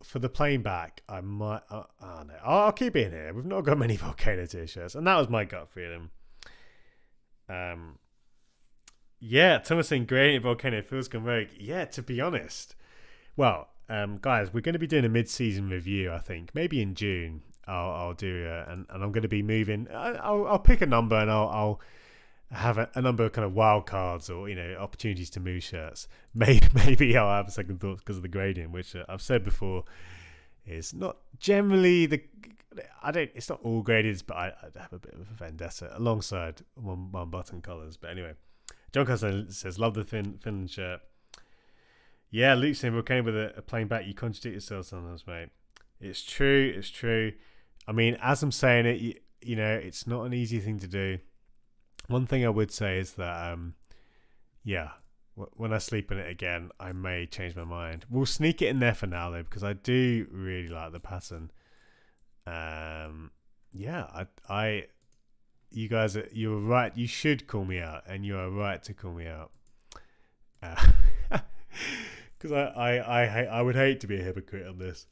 A: for the plain back, I might. No, I'll keep it in here. We've not got many Volcano t-shirts, and that was my gut feeling. Yeah, Thomas saying gradient Volcano feels rogue. Yeah, to be honest. Well, guys, we're going to be doing a mid-season review. I think maybe in June. I'll do and I'm going to be moving. I'll pick a number and I'll have a number of kind of wild cards or opportunities to move shirts. Maybe I'll have second thoughts because of the gradient, which I've said before is not generally it's not all gradients, but I have a bit of a vendetta alongside one button colours. But anyway, John Costello says love the Finland shirt. Yeah, Luke saying Volcano with a plain back. You contradict yourself sometimes, mate. It's true. I mean, as I'm saying it, it's not an easy thing to do. One thing I would say is that, when I sleep in it again, I may change my mind. We'll sneak it in there for now, though, because I do really like the pattern. You guys, you're right. You should call me out, and you are right to call me out. Because I would hate to be a hypocrite on this.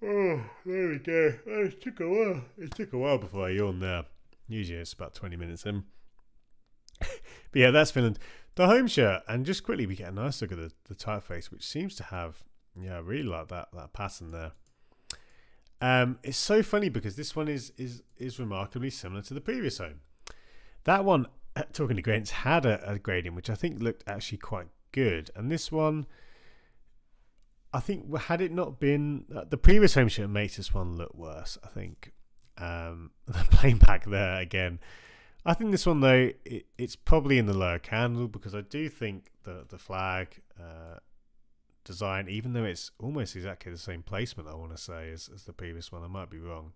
A: Oh, there we go. Oh, it took a while. It took a while before I yawned there. Usually it's about 20 minutes in. But yeah, that's Finland. The home shirt, and just quickly we get a nice look at the typeface, which seems to have, I really like that pattern there. It's so funny because this one is remarkably similar to the previous home. That one, talking to gradients, had a gradient which I think looked actually quite good, and this one, I think, had it not been the previous home shirt makes this one look worse. I think the plain back there again. I think this one though it's probably in the lower candle because I do think the flag design, even though it's almost exactly the same placement, I want to say as the previous one. I might be wrong,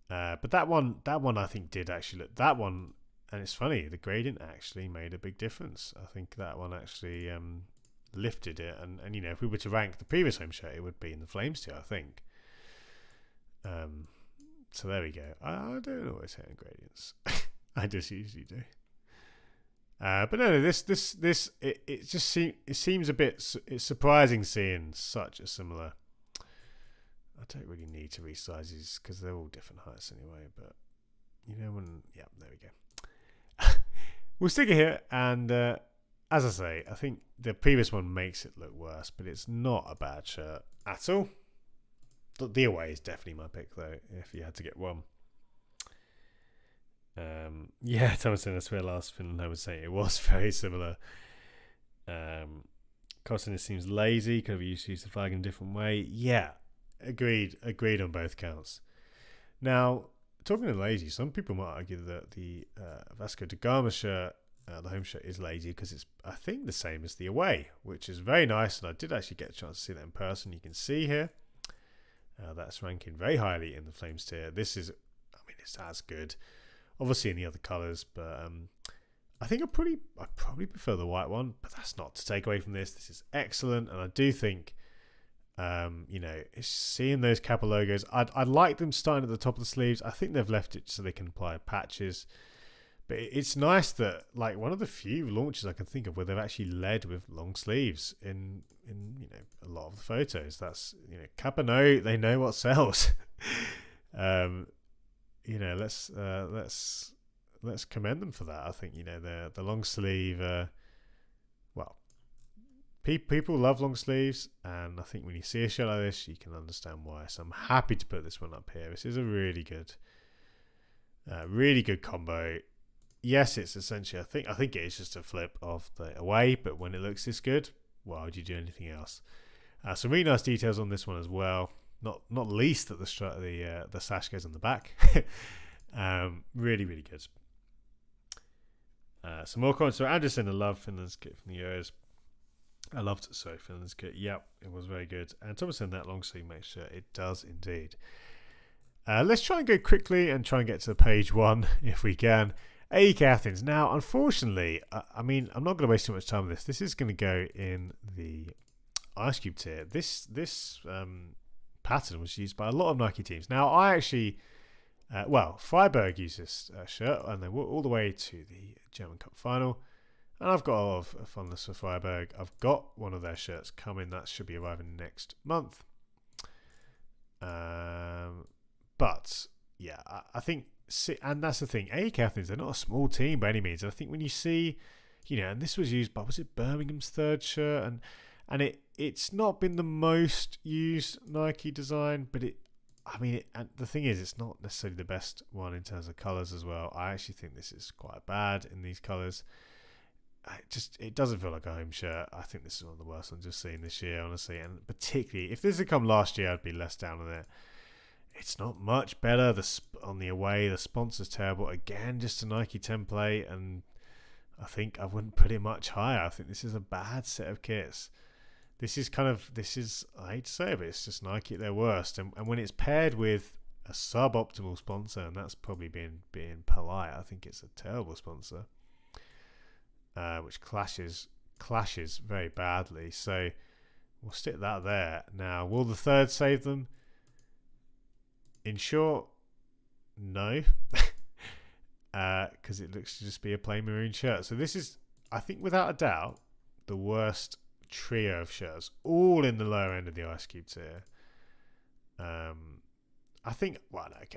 A: but that one I think did actually look that one. And it's funny, the gradient actually made a big difference. I think that one actually lifted it, and if we were to rank the previous home shirt, it would be in the Flames tier, I think. So there we go. I don't always hate gradients. I just usually do. But no, this it just seems a bit. It's surprising seeing such a similar. I don't really need to resize these because they're all different heights anyway. But there we go. We'll stick it here, and as I say, I think the previous one makes it look worse, but it's not a bad shirt at all. The away is definitely my pick, though, if you had to get one. Thomason, I swear last Finland I was saying it was very similar. Kosten seems lazy, could have used to use the flag in a different way. Yeah, agreed on both counts. Now, talking of lazy, some people might argue that the Vasco da Gama shirt The home shirt is lazy because it's, I think, the same as the away, which is very nice. And I did actually get a chance to see that in person. You can see here that's ranking very highly in the Flames tier. This is, I mean, it's as good, obviously, in the other colours, but I think I probably prefer the white one. But that's not to take away from this. This is excellent, and I do think, seeing those Kappa logos, I'd like them starting at the top of the sleeves. I think they've left it so they can apply patches. But it's nice that, like, one of the few launches I can think of where they've actually led with long sleeves in a lot of the photos. That's, Kappa they know what sells. Let's commend them for that. I think the long sleeve. People love long sleeves, and I think when you see a shirt like this, you can understand why. So I'm happy to put this one up here. This is a really good combo. Yes, it's essentially, I think it is just a flip of the away, but when it looks this good, why would you do anything else? Some really nice details on this one as well. Not least that the sash goes on the back. Really, really good. Some more comments. So Anderson, I love Finland's kit from the Euros. I loved Finland's kit. Yep, it was very good. And Thomason, that long sleeve makes sure it does indeed. Let's try and go quickly and try and get to page one if we can. AEK Athens. Now, unfortunately, I'm not going to waste too much time on this. This is going to go in the Ice Cube tier. This pattern was used by a lot of Nike teams. Now, I actually, Freiburg used this shirt, and they went all the way to the German Cup final. And I've got a lot of fondness for Freiburg. I've got one of their shirts coming. That should be arriving next month. But yeah, I think, and that's the thing. AEK Athens, they're not a small team by any means. And I think when you see, and this was used by, was it Birmingham's third shirt, and it's not been the most used Nike design, but and the thing is, it's not necessarily the best one in terms of colours as well. I actually think this is quite bad in these colours. It doesn't feel like a home shirt. I think this is one of the worst ones I've seen this year, honestly. And particularly, if this had come last year, I'd be less down on it. It's not much better. On the away, the sponsor's terrible. Again, just a Nike template, and I think I wouldn't put it much higher. I think this is a bad set of kits. This is, I hate to say it, but it's just Nike at their worst. And when it's paired with a suboptimal sponsor, and that's probably being polite, I think it's a terrible sponsor. Which clashes very badly. So we'll stick that there. Now, will the third save them? In short, no. Because it looks to just be a plain maroon shirt. So this is, I think, without a doubt, the worst trio of shirts, all in the lower end of the Ice Cube tier. I think,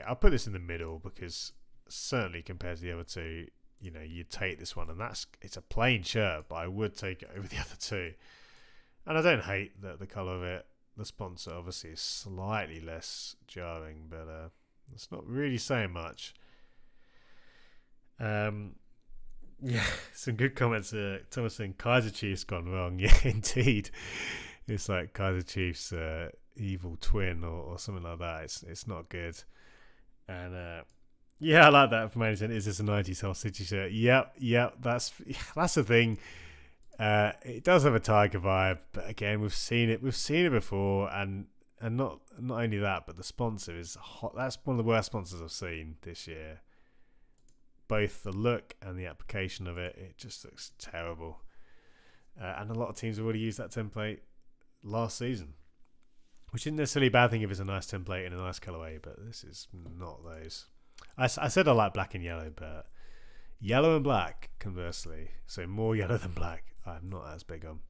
A: I'll put this in the middle, because certainly compared to the other two, you'd take this one, and it's a plain shirt, but I would take it over the other two. And I don't hate the colour of it. The sponsor obviously is slightly less jarring, but it's not really saying much. Yeah, some good comments. Thomas saying Kaiser Chiefs gone wrong. Yeah, indeed. It's like Kaiser Chiefs evil twin or something like that. It's not good. And yeah, I like that from Anderson. Is this a 90s Hull City shirt? Yep. That's the thing. It does have a Tiger vibe, but again, we've seen it before, and not only that, but the sponsor is hot. That's one of the worst sponsors I've seen this year. Both the look and the application of it just looks terrible. And a lot of teams have already used that template last season, which isn't necessarily a bad thing if it's a nice template in a nice colourway, but this is not those. I said I like black and yellow, but yellow and black, conversely, so more yellow than black, I'm not as big on.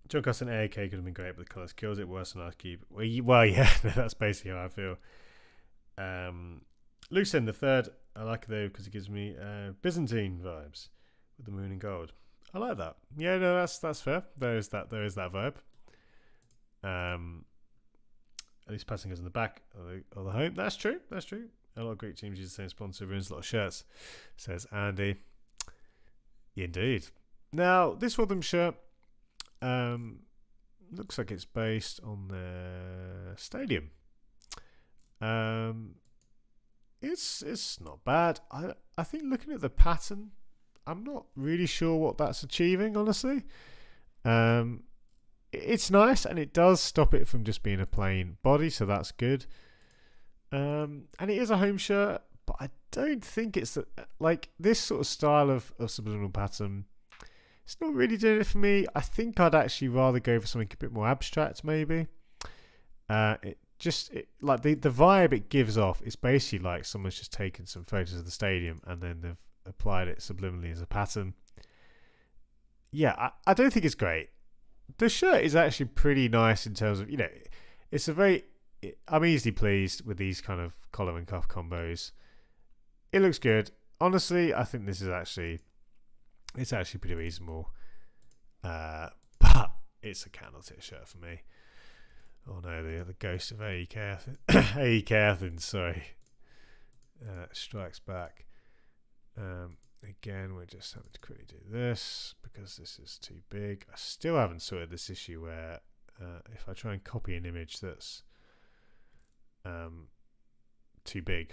A: John Costin AEK could have been great, but the colours kills it worse than Ice Cube. Well, yeah, that's basically how I feel. Lucen, the third, I like it though because it gives me Byzantine vibes with the moon and gold. I like that. Yeah, no, that's fair. There is that vibe. At least passing goes on the back of the home. That's true. A lot of Greek teams use the same sponsor, ruins a lot of shirts, says Andy. Indeed. Now, this Rotherham shirt looks like it's based on their stadium. it's not bad. I think looking at the pattern, I'm not really sure what that's achieving, honestly. Um, it's nice, and it does stop it from just being a plain body, so that's good. And it is a home shirt, but I don't think it's like this sort of style of subliminal pattern. It's not really doing it for me. I think I'd actually rather go for something a bit more abstract, maybe. Like the vibe it gives off is basically like someone's just taken some photos of the stadium and then they've applied it subliminally as a pattern. Yeah, I don't think it's great. The shirt is actually pretty nice in terms of, it's a very. I'm easily pleased with these kind of collar and cuff combos. It looks good. Honestly, I think this is actually pretty reasonable. But it's a candlestick shirt for me. Oh no, the ghost of AEK Athens, AEK Athens, sorry, strikes back. Again, we're just having to quickly do this because this is too big. I still haven't sorted this issue where if I try and copy an image that's too big,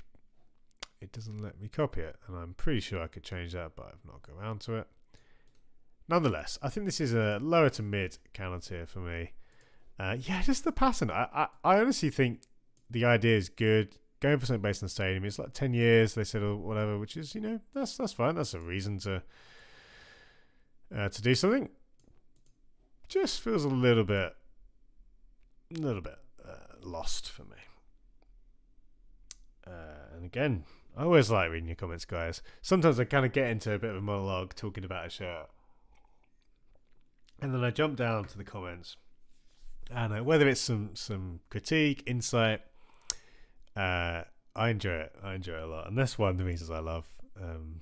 A: it doesn't let me copy it, and I'm pretty sure I could change that, but I've not got around to it. Nonetheless, I think this is a lower to mid counter tier for me. Just the pattern. I honestly think the idea is good. Going for something based on the stadium, it's like 10 years, they said, or whatever, which is, that's fine. That's a reason to do something. Just feels a little bit lost for me. And again, I always like reading your comments, guys. Sometimes I kind of get into a bit of a monologue talking about a shirt, and then I jump down to the comments, and whether it's some critique, insight, I enjoy it. I enjoy it a lot, and that's one of the reasons I love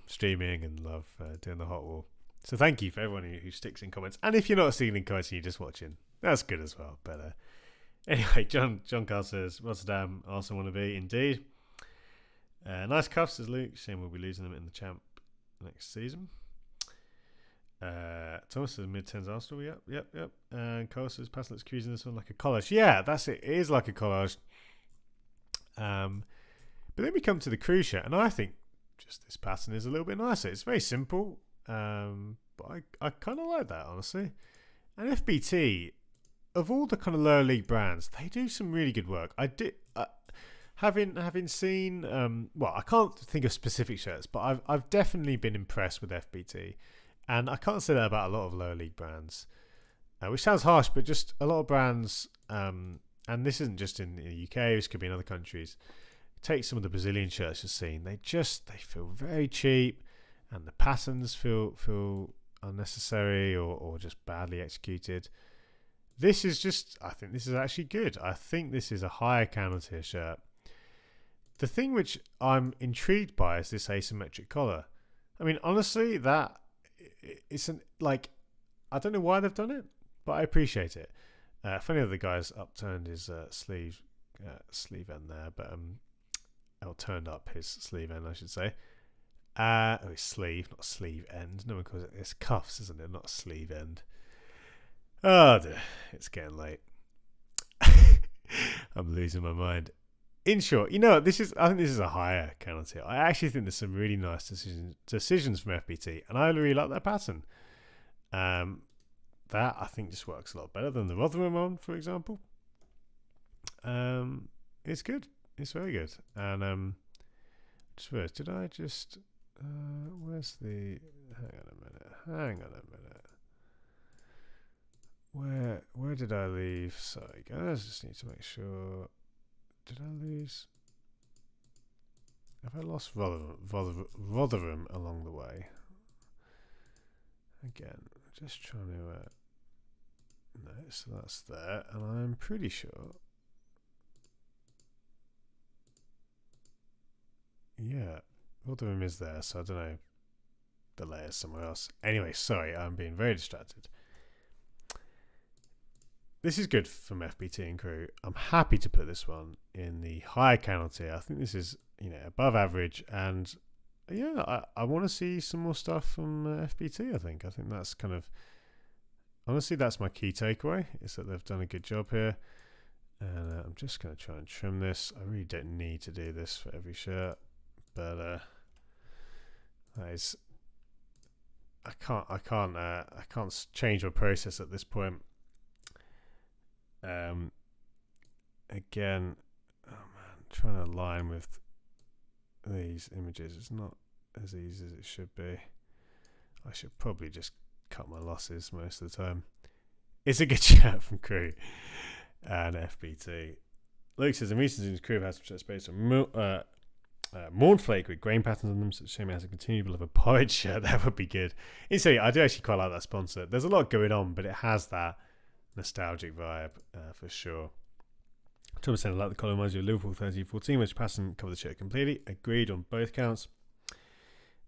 A: streaming and love doing the hot wall. So thank you for everyone who sticks in comments, and if you're not seeing in comments and you're just watching, that's good as well. But anyway, John Carl says, "Vasco da Gama, Arsenal wannabe indeed." Nice cuffs, says Luke. Shame we'll be losing them in the champ next season. Thomas says mid-tens Arsenal. Yep. And Cole says Pass looks cruising this one like a collage. Yeah, that's it. It is like a collage. But then we come to the crew shirt, and I think just this pattern is a little bit nicer. It's very simple, but I kind of like that, honestly. And FBT, of all the kind of lower league brands, they do some really good work. I did. Having seen, I can't think of specific shirts, but I've definitely been impressed with FBT, and I can't say that about a lot of lower league brands, which sounds harsh, but just a lot of brands, and this isn't just in the UK, this could be in other countries. Take some of the Brazilian shirts you've seen; they feel very cheap, and the patterns feel unnecessary or just badly executed. I think this is actually good. I think this is a higher counter tier shirt. The thing which I'm intrigued by is this asymmetric collar. I mean, honestly, I don't know why they've done it, but I appreciate it. Funny that the guy's upturned his sleeve end there, but turned up his sleeve end, I should say. His sleeve, not sleeve end. No one calls it. It's cuffs, isn't it? Not sleeve end. Oh dear, it's getting late. I'm losing my mind. In short, I think this is a higher counter tier. I actually think there's some really nice decisions from FBT, and I really like that pattern. That I think just works a lot better than the Rotherham one, for example. It's good. It's very good. And did I just? Where's the? Hang on a minute. Where did I leave? Sorry, guys. Just need to make sure. Did I lose? Have I lost Rotherham along the way? Again, just trying to. No, so that's there, and I'm pretty sure. Yeah, Rotherham is there, so I don't know. The layer's somewhere else. Anyway, sorry, I'm being very distracted. This is good from FBT and crew. I'm happy to put this one in the higher counter tier. I think this is, above average, and I want to see some more stuff from FBT. I think that's kind of, honestly, that's my key takeaway, is that they've done a good job here. And I'm just going to try and trim this. I really don't need to do this for every shirt. but that is, I can't change my process at this point. Again, oh man, trying to align with these images is not as easy as it should be. I should probably just cut my losses most of the time. It's a good chat from Crew and FBT. Luke says, in recent seasons, Crew has some space on Mornflake with grain patterns on them, so shame it has a continual of a pirate shirt. That would be good. Incidentally, I do actually quite like that sponsor. There's a lot going on, but it has that nostalgic vibe for sure. Thomas said, I like the colour reminds you of Liverpool 13-14, which Patterson covered the shirt completely. Agreed on both counts.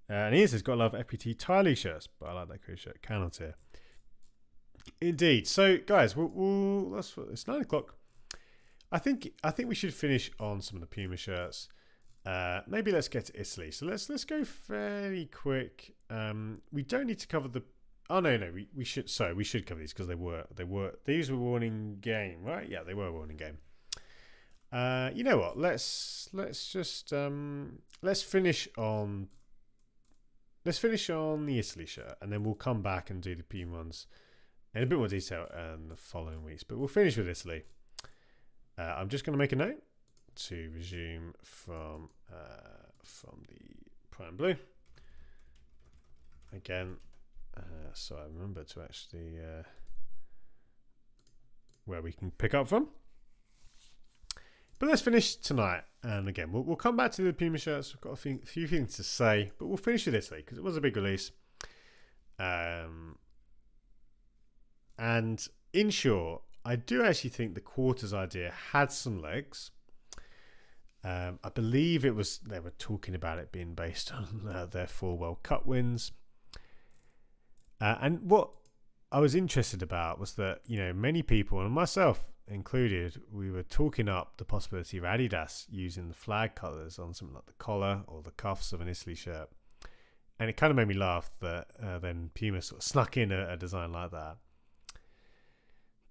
A: And he says, got to love FPT Thai League shirts, but I like that Crew shirt. Cannot here. Indeed. So, guys, it's 9 o'clock. I think we should finish on some of the Puma shirts. Maybe let's get to Italy. So let's go fairly quick. We don't need to cover the. Oh no, we should. Sorry, we should cover these because these were warning game, right? Yeah, they were warning game. You know what? Let's just let's finish on the Italy shirt, and then we'll come back and do the Puma ones in a bit more detail in the following weeks. But we'll finish with Italy. I'm just going to make a note to resume from the prime blue again. So I remember to actually where we can pick up from. But let's finish tonight, and again we'll come back to the Puma shirts. We've got a few things to say, but we'll finish with Italy because it was a big release. And in short, I do actually think the quarters idea had some legs. I believe they were talking about it being based on their 4 World Cup wins. And what I was interested about was that, many people, and myself included, we were talking up the possibility of Adidas using the flag colours on something like the collar or the cuffs of an Italy shirt. And it kind of made me laugh that then Puma sort of snuck in a design like that.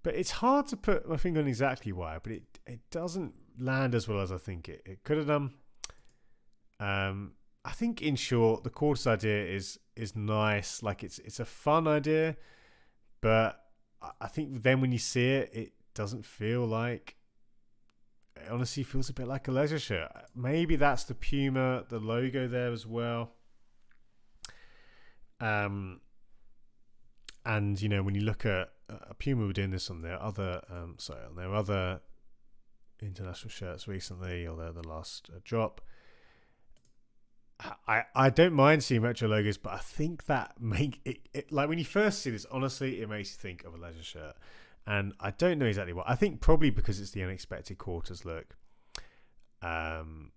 A: But it's hard to put my finger on exactly why, but it doesn't land as well as I think it could have done. I think in short, the quarters idea is nice. Like it's a fun idea, but I think then when you see it, it doesn't feel like. It honestly feels a bit like a leisure shirt. Maybe that's the Puma, the logo there as well. And when you look at Puma were doing this on their other international shirts recently, or the last drop. I don't mind seeing retro logos, but I think that make it like when you first see this, honestly, it makes you think of a leisure shirt. And I don't know exactly what. I think probably because it's the unexpected quarters look. Thomason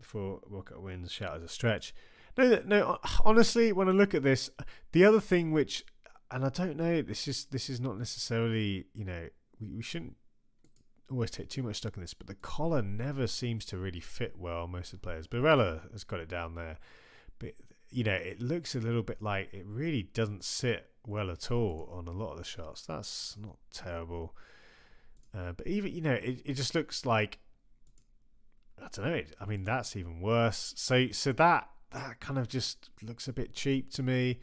A: for World Cup wins, shout as a stretch. No. Honestly, when I look at this, the other thing which, and I don't know, this is not necessarily, we shouldn't always take too much stock in this, but the collar never seems to really fit well most of the players. Barella has got it down there, but it looks a little bit like it really doesn't sit well at all on a lot of the shots. That's not terrible, but even it just looks like, I don't know. I mean, that's even worse. So that kind of just looks a bit cheap to me.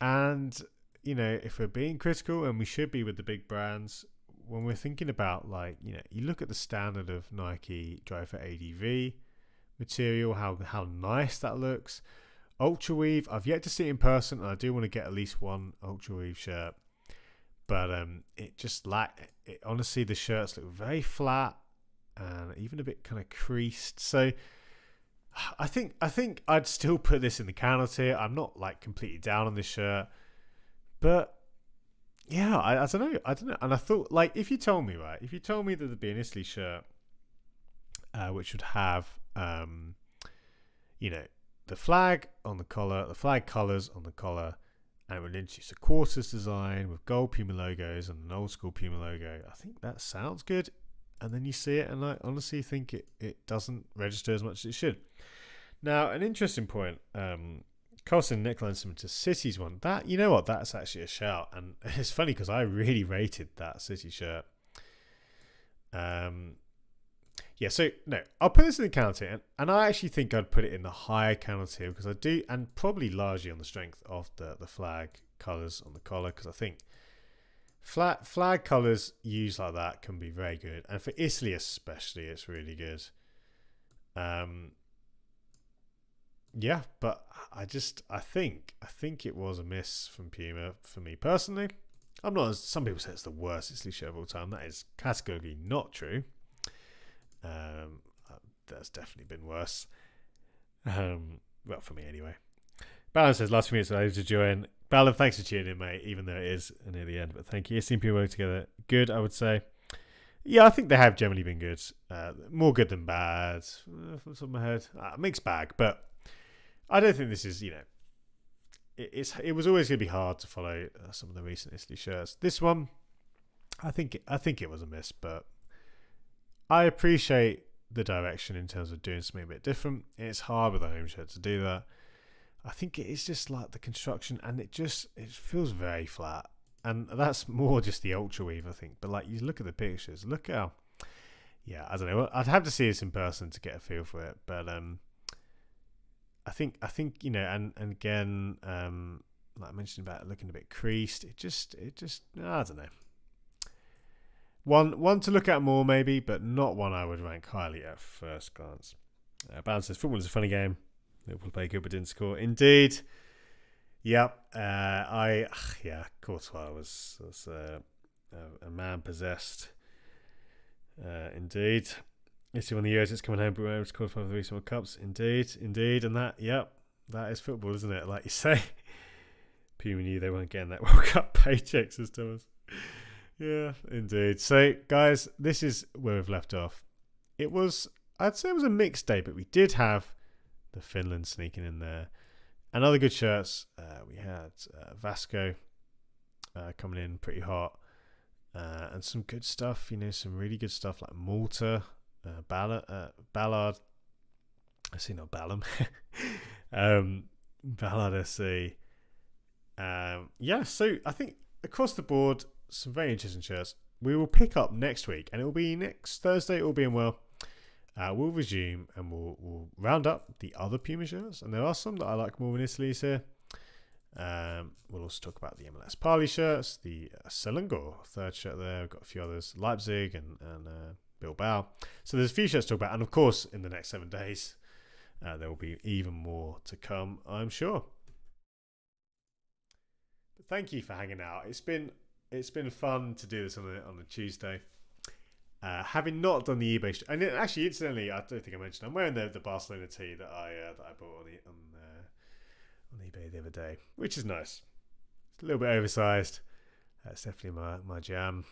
A: And if we're being critical, and we should be with the big brands, when we're thinking about you look at the standard of Nike Driver ADV material, how nice that looks. Ultra Weave, I've yet to see it in person, and I do want to get at least one Ultra Weave shirt. But it just honestly, the shirts look very flat and even a bit kind of creased. So I think I'd still put this in the counter tier. I'm not completely down on this shirt, but yeah, I don't know. And I thought, if you told me that there'd be an Italy shirt, which would have, the flag on the collar, the flag colours on the collar, and it would introduce a quarters design with gold Puma logos and an old school Puma logo. I think that sounds good. And then you see it, and I honestly think it doesn't register as much as it should. Now, an interesting point, Carlson neckline similar to City's one. That, that's actually a shout. And it's funny because I really rated that City shirt. Yeah, so no, I'll put this in the counter tier, and I actually think I'd put it in the higher counter tier because I do, and probably largely on the strength of the flag colours on the collar, because I think flag colours used like that can be very good, and for Italy especially, it's really good. Yeah, but I think it was a miss from Puma for me personally. I'm not. Some people say it's the worst Italy shirt of all time. That is categorically not true. There's definitely been worse. Well, for me anyway. Ballard says last few minutes I to join. Ballard, thanks for tuning in, mate. Even though it is near the end, but thank you. It seemed to work together. Good, I would say. Yeah, I think they have generally been good. More good than bad. From the top of my head, mixed bag. But I don't think this is, it was always going to be hard to follow some of the recent Italy shirts. This one, I think it was a miss, but I appreciate the direction in terms of doing something a bit different. It's hard with a home shirt to do that. I think it is just like the construction, and it feels very flat, and that's more just the ultra weave, I think. But like, you look at the pictures, look how, yeah, I don't know. I'd have to see this in person to get a feel for it, but I think and again, like I mentioned about it looking a bit creased, it just I don't know. One to look at more maybe, but not one I would rank highly at first glance. Balance says football is a funny game. Liverpool play good but didn't score. Indeed. Yep. Courtois was a man possessed. Indeed. Italy won the Euros. It's coming home, but we're able to qualify for the recent World Cups. Indeed. And that is football, isn't it? Like you say. Puma knew they weren't getting that World Cup paycheck, says Thomas. Yeah, indeed. So, guys, this is where we've left off. I'd say it was a mixed day, but we did have the Finland sneaking in there. And other good shirts. We had Vasco coming in pretty hot. And some good stuff, some really good stuff like Malta, Ballard. I see, not Ballum. Ballard FC. So I think across the board, some very interesting shirts. We will pick up next week, and it will be next Thursday, all being well. We'll resume, and we'll round up the other Puma shirts, and there are some that I like more than Italy's here. We'll also talk about the MLS Parley shirts, the Selangor third shirt there. We've got a few others, Leipzig and Bilbao. So there's a few shirts to talk about, and of course, in the next 7 days, there will be even more to come, I'm sure. But thank you for hanging out. It's been fun to do this on a Tuesday. Having not done the eBay, and actually, incidentally, I don't think I mentioned, I'm wearing the Barcelona tee that I bought on eBay the other day, which is nice. It's a little bit oversized. That's definitely my jam.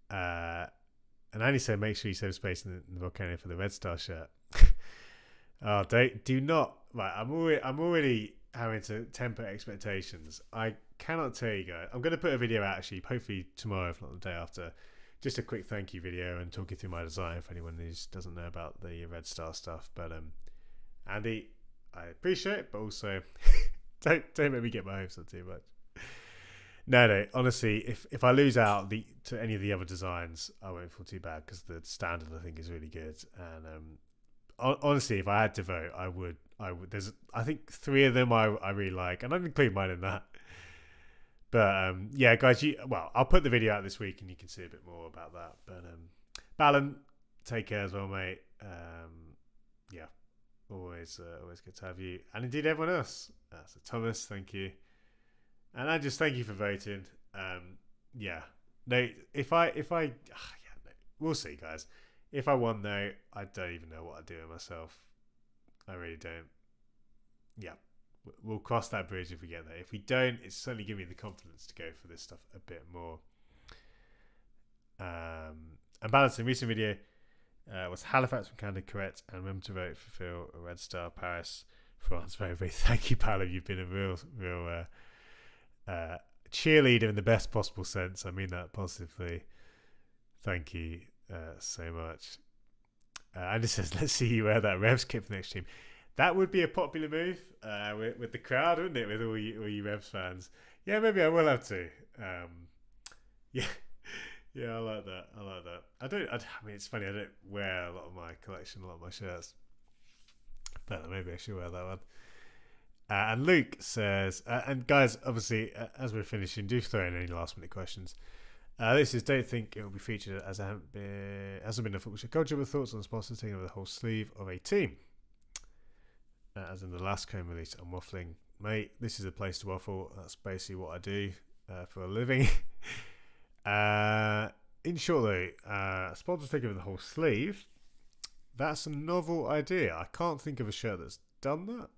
A: And Andy said, make sure you save space in the volcano for the Red Star shirt. Oh, do not. Right, I'm already having to temper expectations. I cannot tell you guys. I'm going to put a video out actually, hopefully tomorrow, if not the day after. Just a quick thank you video and talking through my design for anyone who doesn't know about the Red Star stuff. But Andy, I appreciate it, but also don't make me get my hopes up too much. No, honestly, if I lose out to any of the other designs, I won't feel too bad because the standard I think is really good. And honestly, if I had to vote, I would. There's I think 3 of them I really like, and I'd include mine in that. But yeah, guys, I'll put the video out this week and you can see a bit more about that. But Ballon, take care as well, mate. Yeah, always good to have you, and indeed everyone else. So Thomas, thank you, and I just thank you for voting. Yeah, no, if I we'll see, guys. If I won though, I don't even know what I'd do with myself. I really don't. Yeah. We'll cross that bridge if we get there. If we don't, it's certainly giving me the confidence to go for this stuff a bit more. And balancing recent video was Halifax from Canada correct, and remember to vote for Phil, Red Star, Paris, France. Very, very thank you, Paolo. You've been a real cheerleader in the best possible sense. I mean that positively. Thank you so much. Andy says, let's see you wear that Revs kit for the next team. That would be a popular move with the crowd, wouldn't it? With all you Revs fans. Yeah, maybe I will have to. Yeah, I like that. I like that. I mean, it's funny. I don't wear a lot of my collection, a lot of my shirts, but maybe I should wear that one. And Luke says, and guys, obviously, as we're finishing, do throw in any last minute questions. This is don't think it will be featured as hasn't been a football show culture, but thoughts on sponsors taking over the whole sleeve of a team. As in the last cone release, I'm waffling, mate. This is a place to waffle. That's basically what I do for a living. In short, though, sponsors taking over the whole sleeve. That's a novel idea. I can't think of a shirt that's done that.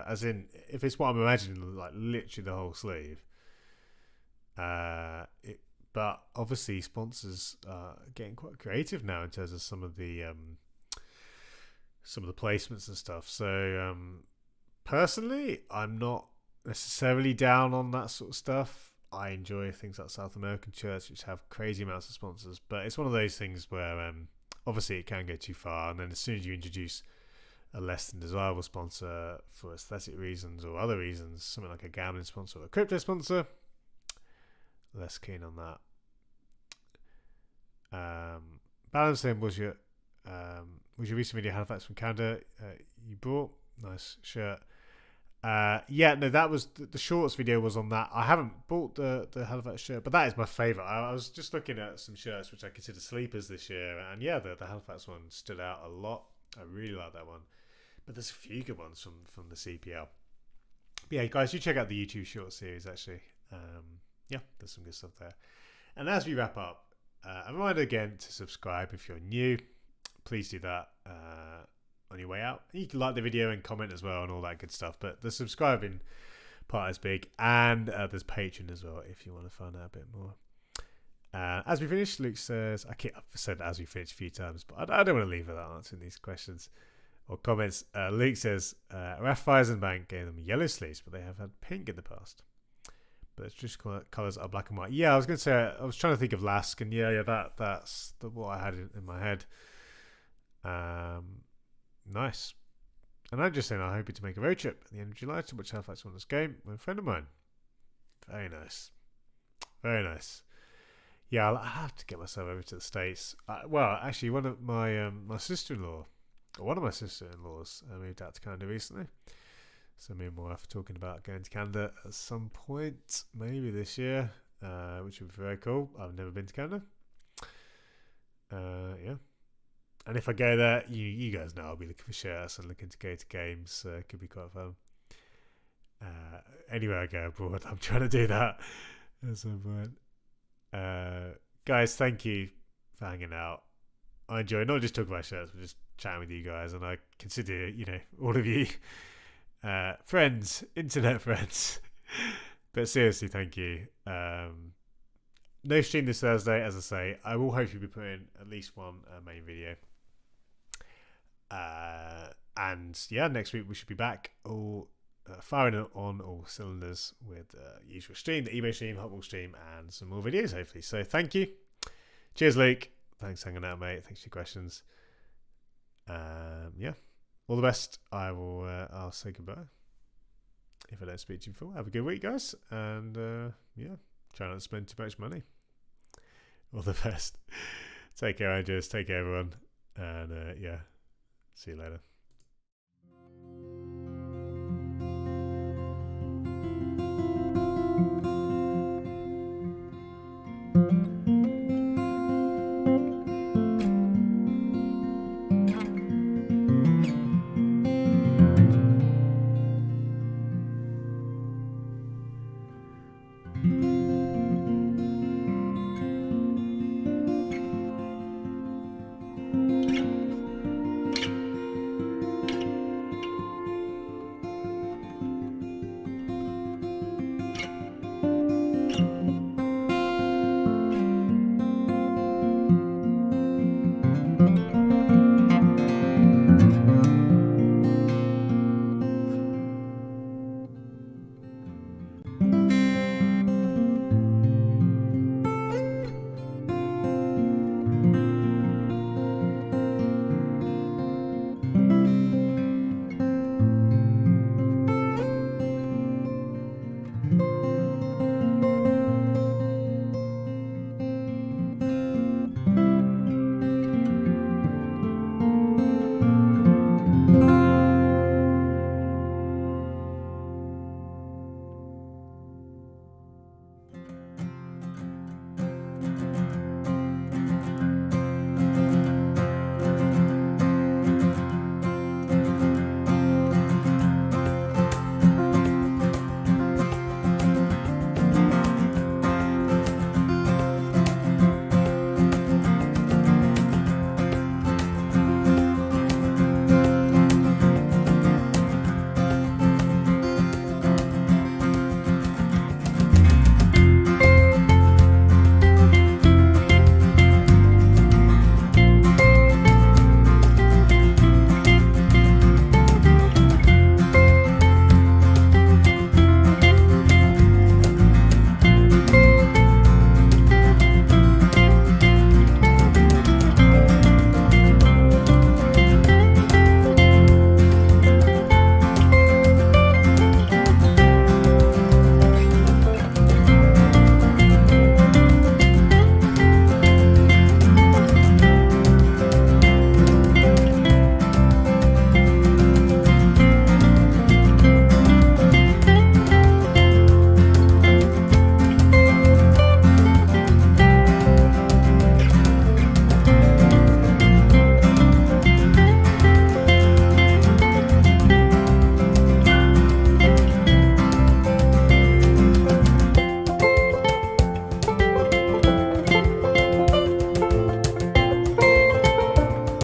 A: As in, if it's what I'm imagining, like literally the whole sleeve. But obviously, sponsors are getting quite creative now in terms of some of the placements and stuff. So personally, I'm not necessarily down on that sort of stuff. I enjoy things like South American shirts, which have crazy amounts of sponsors. But it's one of those things where obviously it can go too far, and then as soon as you introduce a less than desirable sponsor for aesthetic reasons or other reasons, something like a gambling sponsor or a crypto sponsor, less keen on that. Balance saying, was your recent video Halifax from Canada you bought? Nice shirt. Yeah, no, that was the shorts video was on that. I haven't bought the Halifax shirt, but that is my favourite. I was just looking at some shirts which I consider sleepers this year, and yeah, the Halifax one stood out a lot. I really like that one. But there's a few good ones from the CPL. But yeah, guys, you check out the YouTube short series, actually. Yeah, there's some good stuff there. And as we wrap up, a reminder again to subscribe if you're new. Please do that on your way out. You can like the video and comment as well and all that good stuff. But the subscribing part is big. And there's Patreon as well if you want to find out a bit more. As we finish, Luke says, I've said as we finish a few times, but I don't want to leave without answering these questions or comments. Luke says, Raiffeisenbank gave them yellow sleeves, but they have had pink in the past. But it's just colours are black and white. Yeah, I was going to say, I was trying to think of Lask, and yeah, that's what I had in my head. Nice. And I'm just saying, I'm hoping to make a road trip at the end of July to watch Halifax won this game with a friend of mine. Very nice. Very nice. Yeah, I'll have to get myself over to the States. Well, actually, one of my sister-in-law, or one of my sister-in-laws, moved out to Canada recently. So me and my wife are talking about going to Canada at some point, maybe this year, which would be very cool. I've never been to Canada. Yeah. And if I go there, you guys know I'll be looking for shirts and looking to go to games. So it could be quite fun. Anywhere I go abroad, I'm trying to do that at some point. Guys, thank you for hanging out. I enjoy not just talking about shirts, but just chatting with you guys. And I consider, all of you friends, internet friends. But seriously, thank you. No stream this Thursday, as I say. I will hopefully be putting at least one main video. And yeah, next week we should be back all firing on all cylinders with the usual stream, the eBay stream, Hot Wall stream, and some more videos hopefully. So thank you. Cheers, Luke. Thanks for hanging out, mate. Thanks for your questions. Yeah, all the best. I'll say goodbye if I don't speak to you before. Have a good week, guys, and yeah, try not to spend too much money. All the best. Take care, Andrews. Take care, everyone, and yeah, see you later.